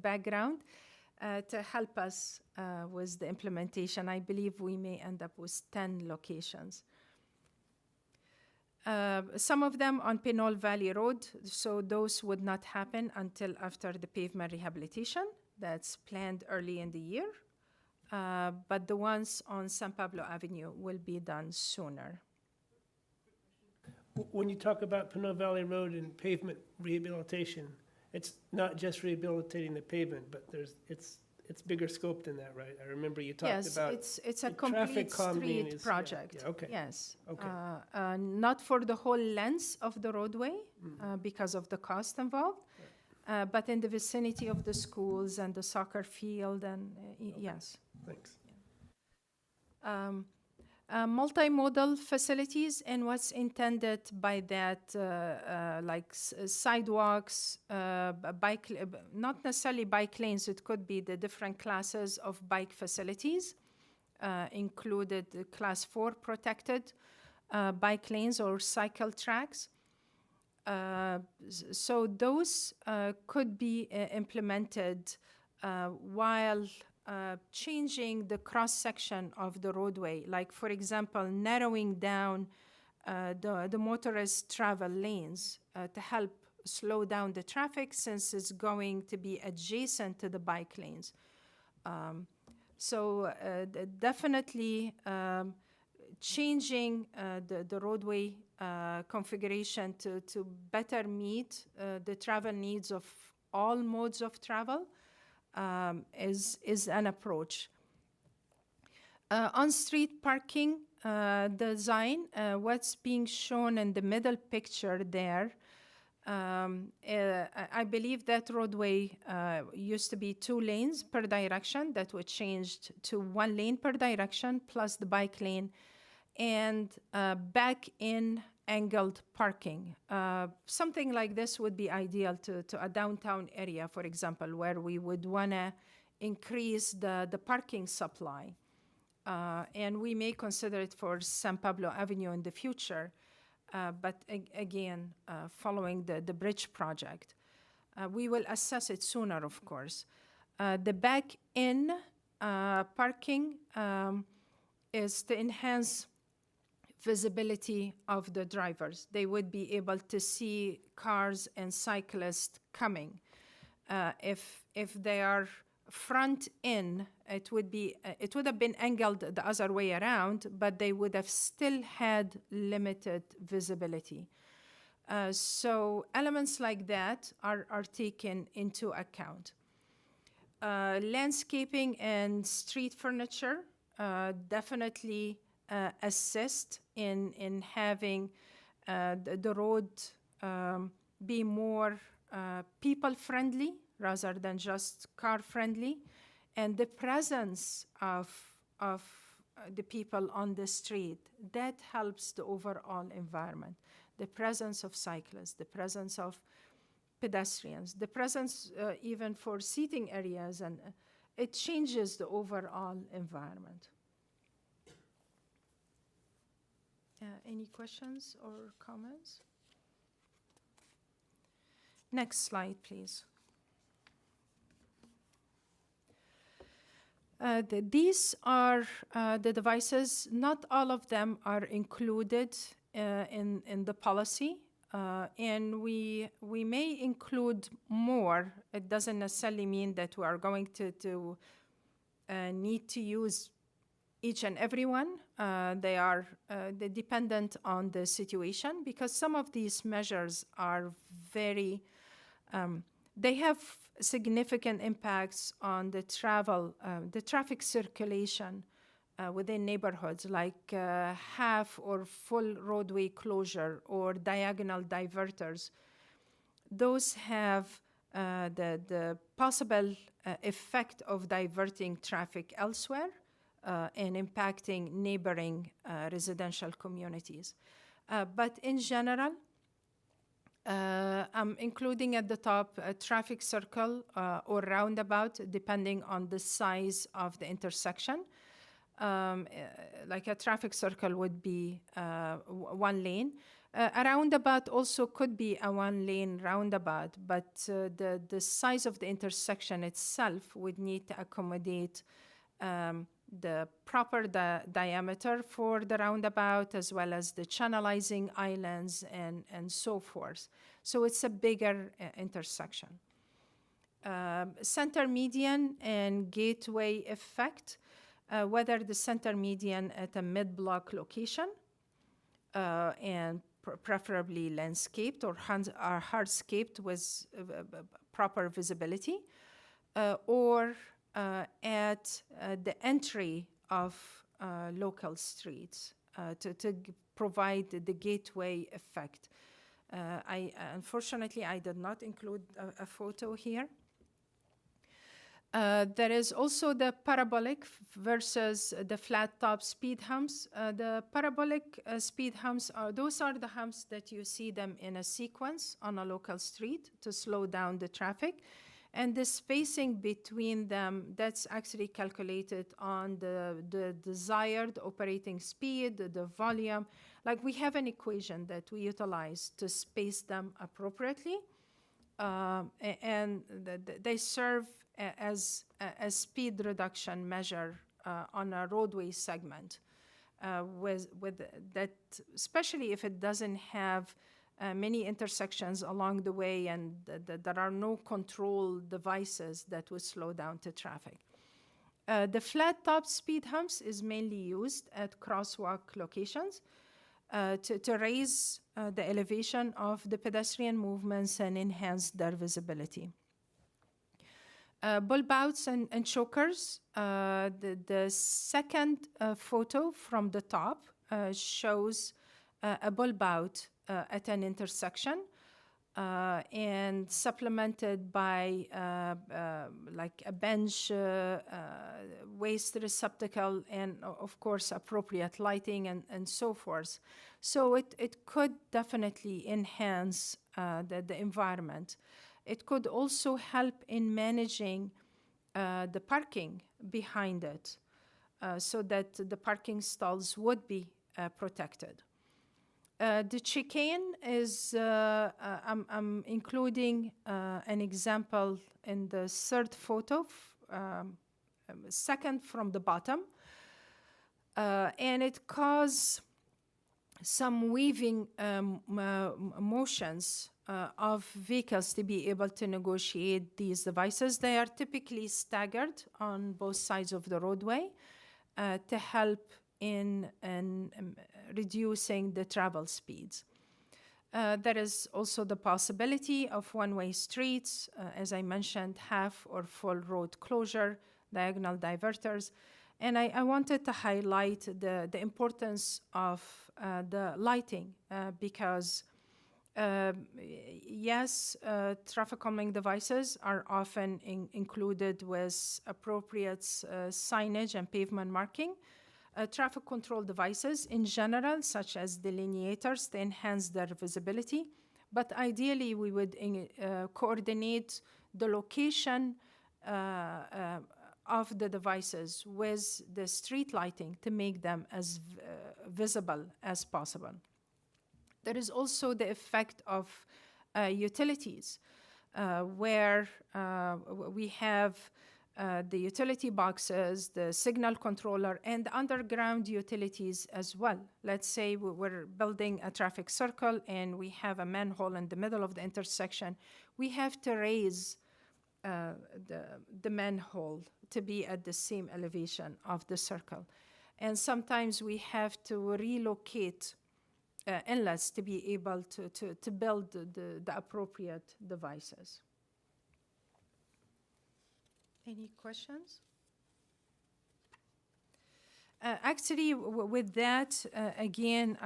background to help us with the implementation. I believe we may end up with 10 locations. Some of them on Pinole Valley Road, so those would not happen until after the pavement rehabilitation. That's planned early in the year. But the ones on San Pablo Avenue will be done sooner. When you talk about Pinole Valley Road and pavement rehabilitation, it's not just rehabilitating the pavement, but it's bigger scope than that, right? I remember you talked about. Yes, it's a the traffic complete calming street is- project. yeah, okay. Yes. Okay. Not for the whole length of the roadway because of the cost involved, but in the vicinity of the schools and the soccer field and yes. Thanks. Multimodal facilities, and what's intended by that, like sidewalks, not necessarily bike lanes, it could be the different classes of bike facilities, included class 4 protected bike lanes or cycle tracks. So those could be implemented while changing the cross-section of the roadway, like, for example, narrowing down the motorist travel lanes to help slow down the traffic since it's going to be adjacent to the bike lanes. Definitely changing the roadway configuration to better meet the travel needs of all modes of travel is an approach. On-street parking design, what's being shown in the middle picture there, I believe that roadway used to be 2 lanes per direction that were changed to 1 lane per direction plus the bike lane, and back in angled parking. Something like this would be ideal to a downtown area, for example, where we would want to increase the parking supply. And we may consider it for San Pablo Avenue in the future, but again, following the bridge project. We will assess it sooner, of course. The back-in parking is to enhance visibility of the drivers. They would be able to see cars and cyclists coming. If they are front in, it would have been angled the other way around, but they would have still had limited visibility. So elements like that are taken into account. Landscaping and street furniture definitely assist in having the road be more people-friendly rather than just car-friendly, and the presence of the people on the street, that helps the overall environment. The presence of cyclists, the presence of pedestrians, the presence even for seating areas, and it changes the overall environment. Any questions or comments? Next slide, please. These are the devices. Not all of them are included in the policy, and we may include more. It doesn't necessarily mean that we are going to need to use each and every one. They're dependent on the situation, because some of these measures are very, they have significant impacts on the traffic circulation within neighborhoods, like half or full roadway closure or diagonal diverters. Those have the possible effect of diverting traffic elsewhere and impacting neighboring residential communities. But in general, I'm including at the top a traffic circle or roundabout, depending on the size of the intersection. Like a traffic circle would be one lane. A roundabout also could be a one-lane roundabout, but the size of the intersection itself would need to accommodate the proper diameter for the roundabout, as well as the channelizing islands and so forth. So it's a bigger intersection. Center median and gateway effect, whether the center median at a mid-block location and preferably landscaped or hardscaped with proper visibility, or at the entry of local streets to provide the gateway effect. Unfortunately, I did not include a photo here. There is also the parabolic versus the flat top speed humps. The parabolic speed humps those are the humps that you see them in a sequence on a local street to slow down the traffic. And the spacing between them, that's actually calculated on the desired operating speed, the volume. Like, we have an equation that we utilize to space them appropriately. And they serve as a speed reduction measure on a roadway segment, with that, especially if it doesn't have many intersections along the way, and there are no control devices that would slow down the traffic. The flat top speed humps is mainly used at crosswalk locations to raise the elevation of the pedestrian movements and enhance their visibility. Bulb outs and chokers. The second photo from the top shows a bulb out at an intersection, and supplemented by like a bench, waste receptacle, and of course appropriate lighting and so forth. So it could definitely enhance the environment. It could also help in managing the parking behind it, so that the parking stalls would be protected. The chicane is, I'm including an example in the third photo, second from the bottom, and it caused some weaving motions of vehicles to be able to negotiate these devices. They are typically staggered on both sides of the roadway to help in reducing the travel speeds. There is also the possibility of one-way streets, as I mentioned, half or full road closure, diagonal diverters. And I wanted to highlight the importance of the lighting, because Yes, traffic calming devices are often included with appropriate signage and pavement marking. Traffic control devices in general, such as delineators, to enhance their visibility. But ideally, we would coordinate the location of the devices with the street lighting to make them as visible as possible. There is also the effect of utilities, where we have the utility boxes, the signal controller, and underground utilities as well. Let's say we're building a traffic circle and we have a manhole in the middle of the intersection. We have to raise the manhole to be at the same elevation of the circle. And sometimes we have to relocate inlets to be able to build the appropriate devices. Any questions? Actually, with that, again,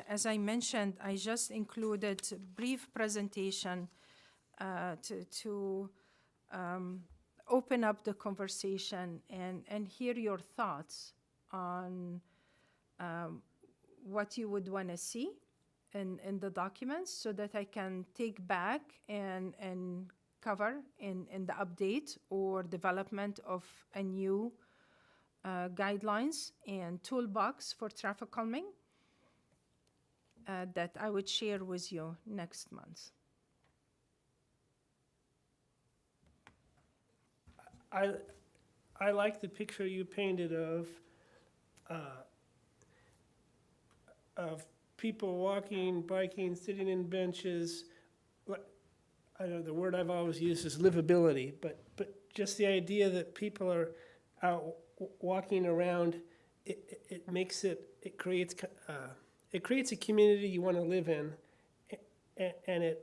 as I mentioned, I just included a brief presentation to open up the conversation and hear your thoughts on what you would want to see in the documents, so that I can take back and cover in the update or development of a new guidelines and toolbox for traffic calming that I would share with you next month. I like the picture you painted of people walking, biking, sitting in benches. I don't know, the word I've always used is livability, but just the idea that people are out walking around, it creates a community you want to live in, and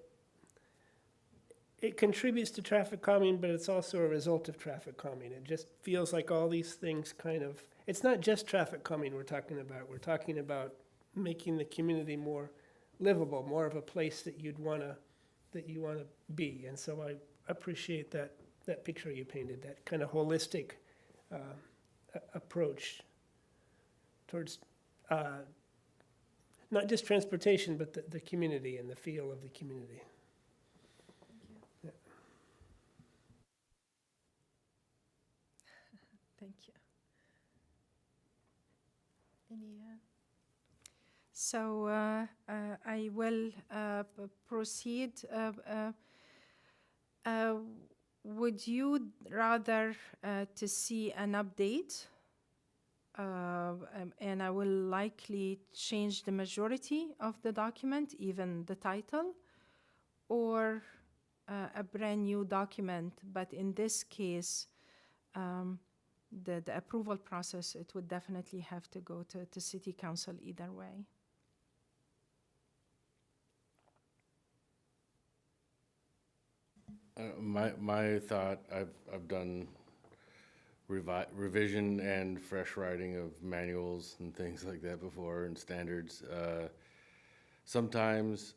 it contributes to traffic calming, but it's also a result of traffic calming. It just feels like all these things kind of, it's not just traffic calming we're talking about. We're talking about making the community more livable, more of a place that you want to be. And so I appreciate that picture you painted, that kind of holistic approach towards not just transportation, but the community and the feel of the community. Thank you. So I will proceed. Would you rather to see an update? And I will likely change the majority of the document, even the title, or a brand new document, but in this case, the approval process, it would definitely have to go to City Council either way. My thought, I've done revision and fresh writing of manuals and things like that before, and standards. Sometimes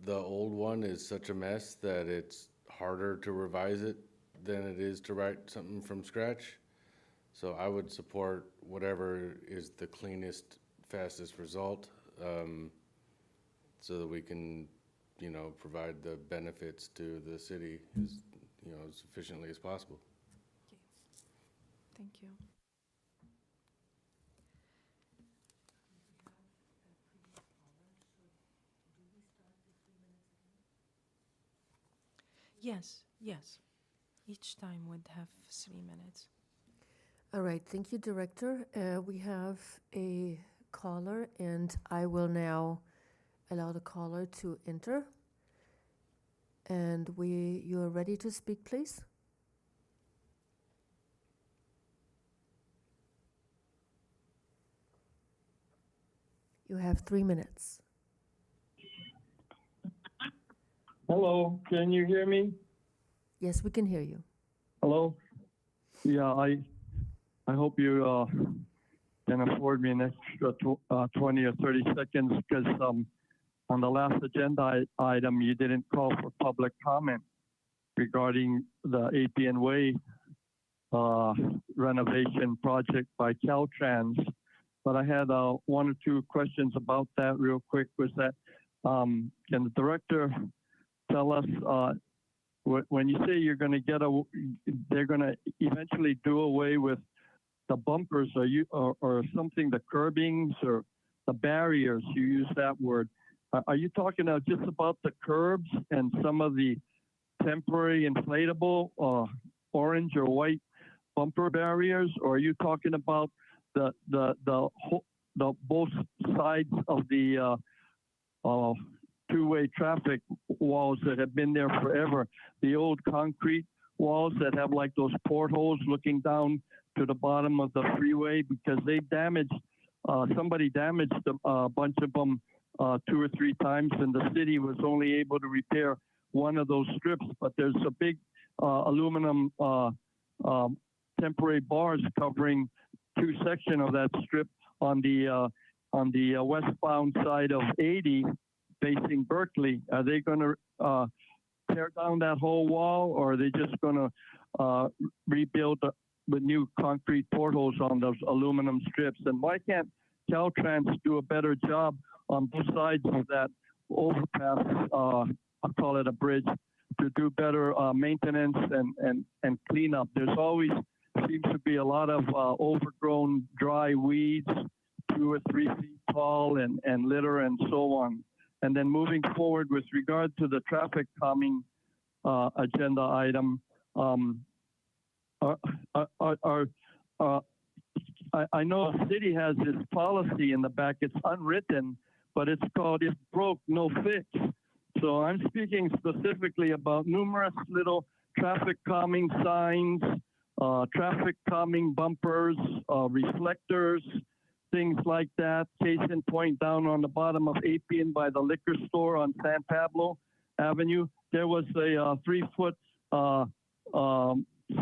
the old one is such a mess that it's harder to revise it than it is to write something from scratch. So I would support whatever is the cleanest, fastest result, so that we can, provide the benefits to the city as efficiently as possible. Okay. Thank you. Yes. Each time would have 3 minutes. All right, thank you, Director. We have a caller, and I will now allow the caller to enter. And you are ready to speak, please? You have 3 minutes. Hello, can you hear me? Yes, we can hear you. Hello? Yeah, I hope you can afford me an extra 20 or 30 seconds, because on the last agenda item, you didn't call for public comment regarding the Appian Way renovation project by Caltrans. But I had one or two questions about that real quick. Was that, can the director tell us, when you say you're gonna they're gonna eventually do away with the bumpers, or something, the curbings or the barriers, you use that word. Are you talking just about the curbs and some of the temporary inflatable orange or white bumper barriers, or are you talking about the both sides of the two-way traffic walls that have been there forever, the old concrete walls that have like those portholes looking down to the bottom of the freeway, because they damaged, somebody damaged a bunch of them 2 or 3 times, and the city was only able to repair one of those strips. But there's a big aluminum temporary bars covering 2 sections of that strip on the westbound side of 80 facing Berkeley. Are they going to tear down that whole wall, or are they just going to rebuild with new concrete portholes on those aluminum strips? And why can't Caltrans do a better job on both sides of that overpass, I'll call it a bridge, to do better maintenance and cleanup? There's always seems to be a lot of overgrown dry weeds, 2 or 3 feet tall, and litter and so on. And then moving forward with regard to the traffic calming agenda item, I know the city has this policy in the back. It's unwritten, but it's called "If Broke, No Fix." So I'm speaking specifically about numerous little traffic calming signs, traffic calming bumpers, reflectors, things like that. Case in point, down on the bottom of Appian by the liquor store on San Pablo Avenue, there was a 3-foot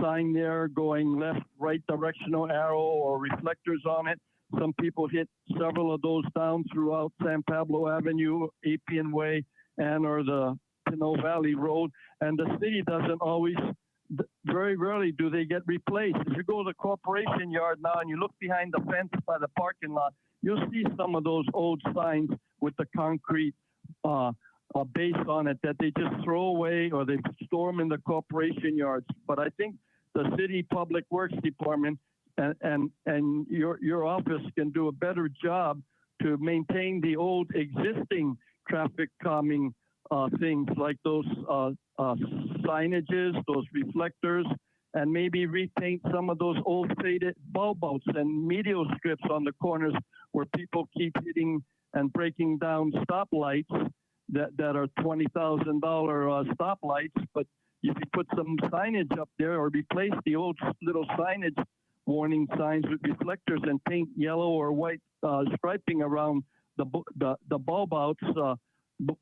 sign there going left, right directional arrow or reflectors on it. Some people hit several of those down throughout San Pablo Avenue, Appian Way, and or the Pinot Valley Road. And the city doesn't always, very rarely do they get replaced. If you go to the Corporation Yard now and you look behind the fence by the parking lot, you'll see some of those old signs with the concrete base on it that they just throw away, or they store them in the Corporation Yards. But I think the City Public Works Department and your office can do a better job to maintain the old existing traffic calming things like those signages, those reflectors, and maybe repaint some of those old faded bulb outs and medial strips on the corners where people keep hitting and breaking down stoplights that are $20,000 stoplights. But if you put some signage up there, or replace the old little signage warning signs with reflectors and paint yellow or white striping around the bulb outs,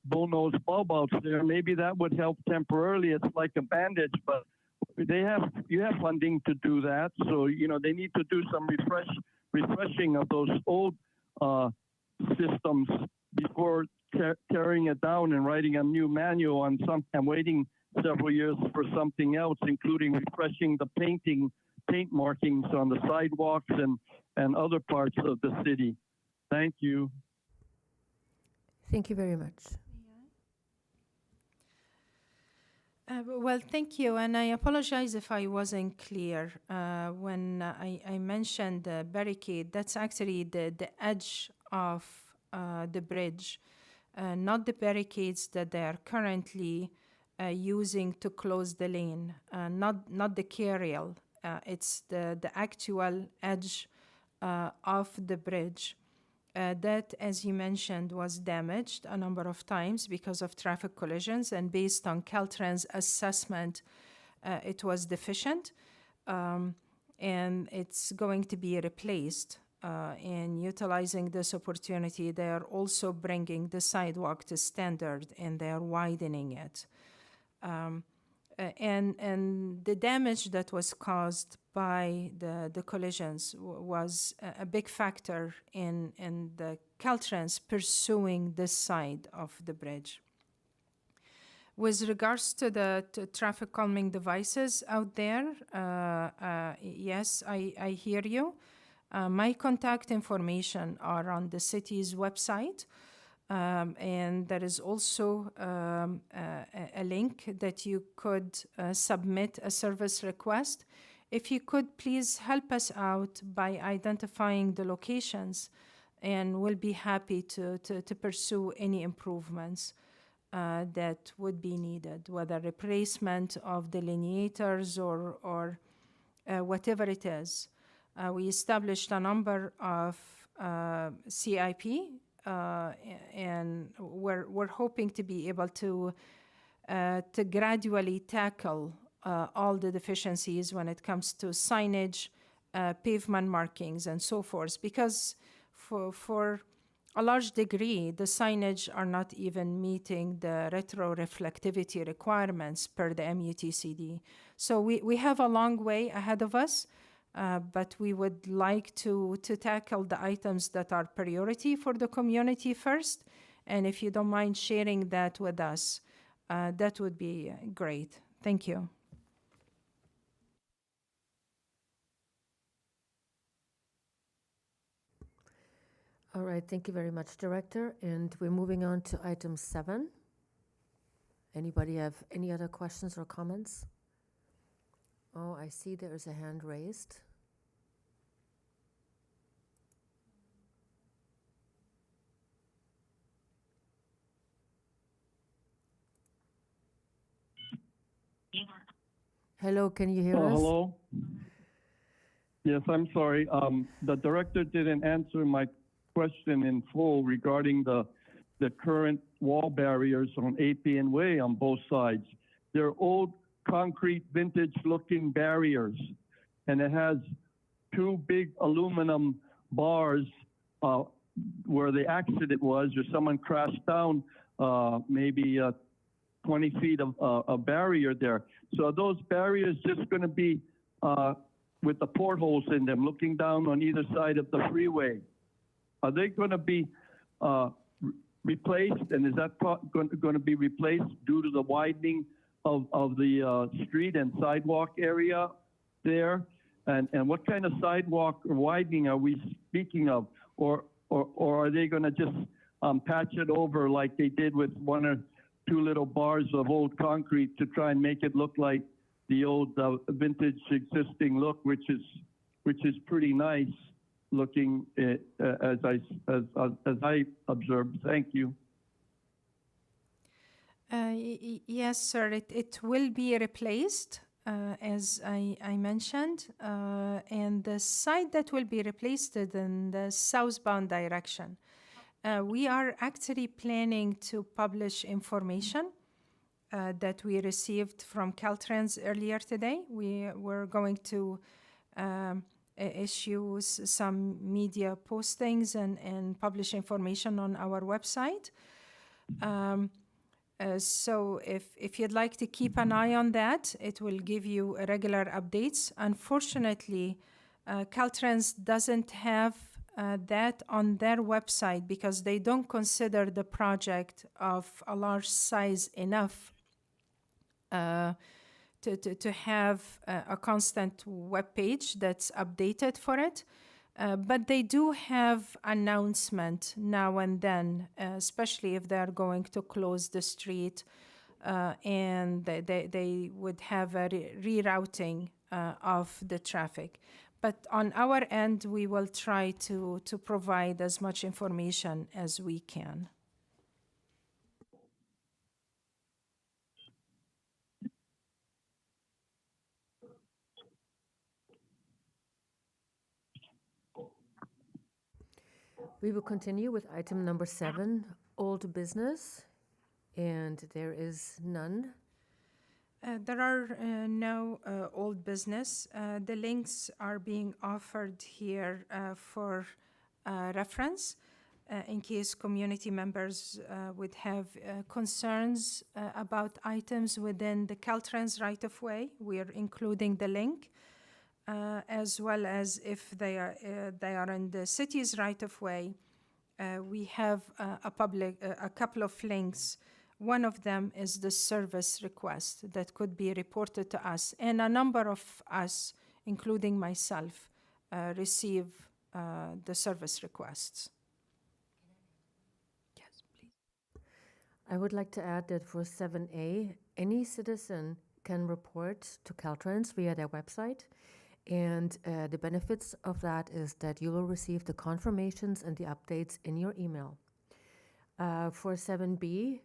bullnose bulb outs there, maybe that would help temporarily. It's like a bandage, but you have funding to do that. So, they need to do some refreshing of those old systems before tearing it down and writing a new manual on some, and waiting several years for something else, including refreshing the paint markings on the sidewalks and other parts of the city. Thank you. Thank you very much. Well, thank you, and I apologize if I wasn't clear. When I mentioned the barricade, that's actually the edge of the bridge, not the barricades that they are currently using to close the lane, not the carriel. It's the actual edge of the bridge that, as you mentioned, was damaged a number of times because of traffic collisions, and based on Caltrans' assessment, it was deficient, and it's going to be replaced. In utilizing this opportunity, they are also bringing the sidewalk to standard, and they are widening it. and the damage that was caused by the collisions was a big factor in the Caltrans pursuing this side of the bridge. With regards to the traffic calming devices out there, yes, I hear you. My contact information are on the city's website. And there is also a link that you could submit a service request. If you could please help us out by identifying the locations, and we'll be happy to pursue any improvements that would be needed, whether replacement of delineators or whatever it is. We established a number of CIP, and we're hoping to be able to gradually tackle all the deficiencies when it comes to signage, pavement markings, and so forth. Because for a large degree, the signage are not even meeting the retroreflectivity requirements per the MUTCD. So we have a long way ahead of us. But we would like to tackle the items that are priority for the community first. And if you don't mind sharing that with us, that would be great. Thank you. All right, thank you very much, Director. And we're moving on to item 7. Anybody have any other questions or comments? Oh, I see there is a hand raised. Hello, can you hear us? Hello? Yes, I'm sorry. The director didn't answer my question in full regarding the current wall barriers on Appian Way on both sides. They're old concrete vintage-looking barriers, and it has 2 big aluminum bars where the accident was, or someone crashed down maybe 20 feet of a barrier there. So are those barriers just going to be with the portholes in them, looking down on either side of the freeway? Are they going to be replaced, and is that going to be replaced due to the widening of the street and sidewalk area there? And what kind of sidewalk or widening are we speaking of? Or are they going to just patch it over like they did with 1 or 2 little bars of old concrete to try and make it look like the old vintage existing look, which is pretty nice looking as I observed. Thank you. Yes, sir. It will be replaced, as I mentioned, and the side that will be replaced is in the southbound direction. We are actually planning to publish information that we received from Caltrans earlier today. We were going to issue some media postings and publish information on our website. So if you'd like to keep an eye on that, it will give you regular updates. Unfortunately, Caltrans doesn't have that on their website because they don't consider the project of a large size enough to have a constant web page that's updated for it. But they do have announcement now and then, especially if they're going to close the street, and they would have a rerouting of the traffic. But on our end, we will try to provide as much information as we can. We will continue with item number 7, old business, and there is none. There are no old business. The links are being offered here for reference. in case community members would have concerns about items within the Caltrans right-of-way. We are including the link, as well as if they are in the city's right-of-way. We have a couple of links. One of them is the service request that could be reported to us, and a number of us, including myself, receive the service requests. Yes, please. I would like to add that for 7A, any citizen can report to Caltrans via their website. And the benefits of that is that you will receive the confirmations and the updates in your email. For 7B,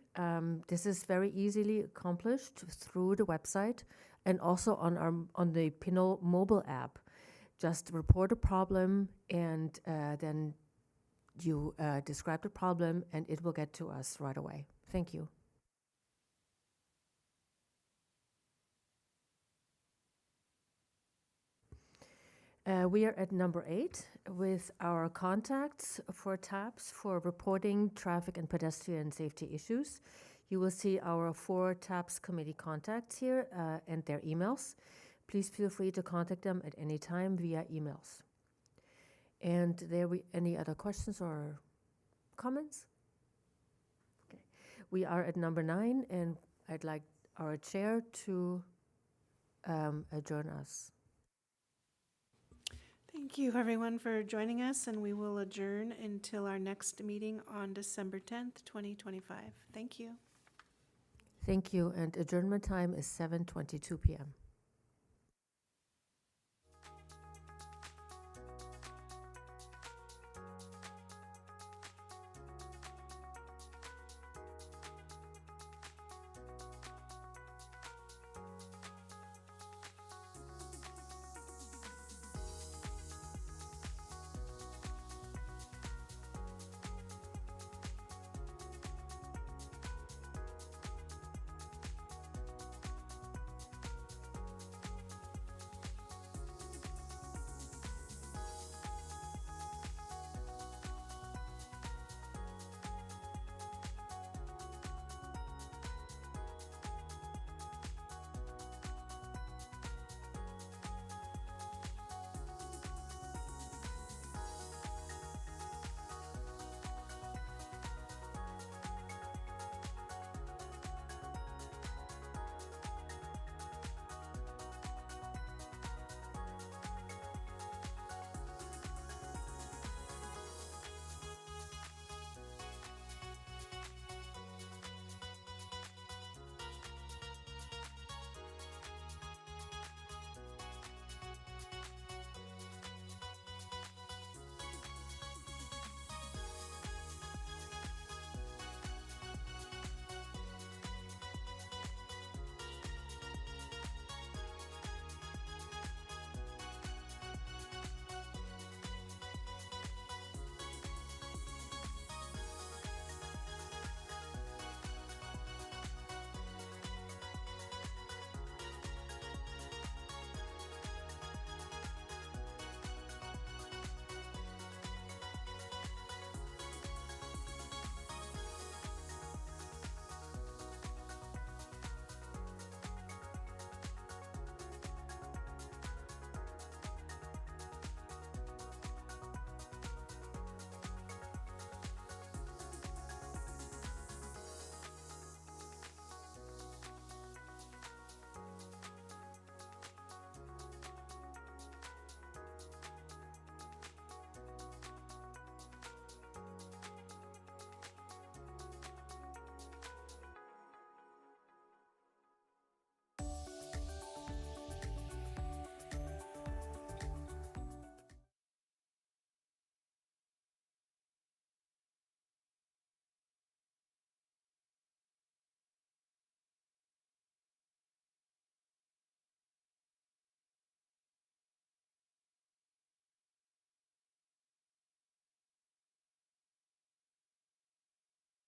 this is very easily accomplished through the website and also on the Pinole mobile app. Just report a problem and then you describe the problem and it will get to us right away. Thank you. We are at number 8 with our contacts for TAPS for reporting traffic and pedestrian safety issues. You will see our 4 TAPS committee contacts here and their emails. Please feel free to contact them at any time via emails. And any other questions or comments? Okay. We are at number 9, and I'd like our chair to adjourn us. Thank you, everyone, for joining us, and we will adjourn until our next meeting on December 10th, 2025. Thank you. Thank you, and adjournment time is 7:22 p.m.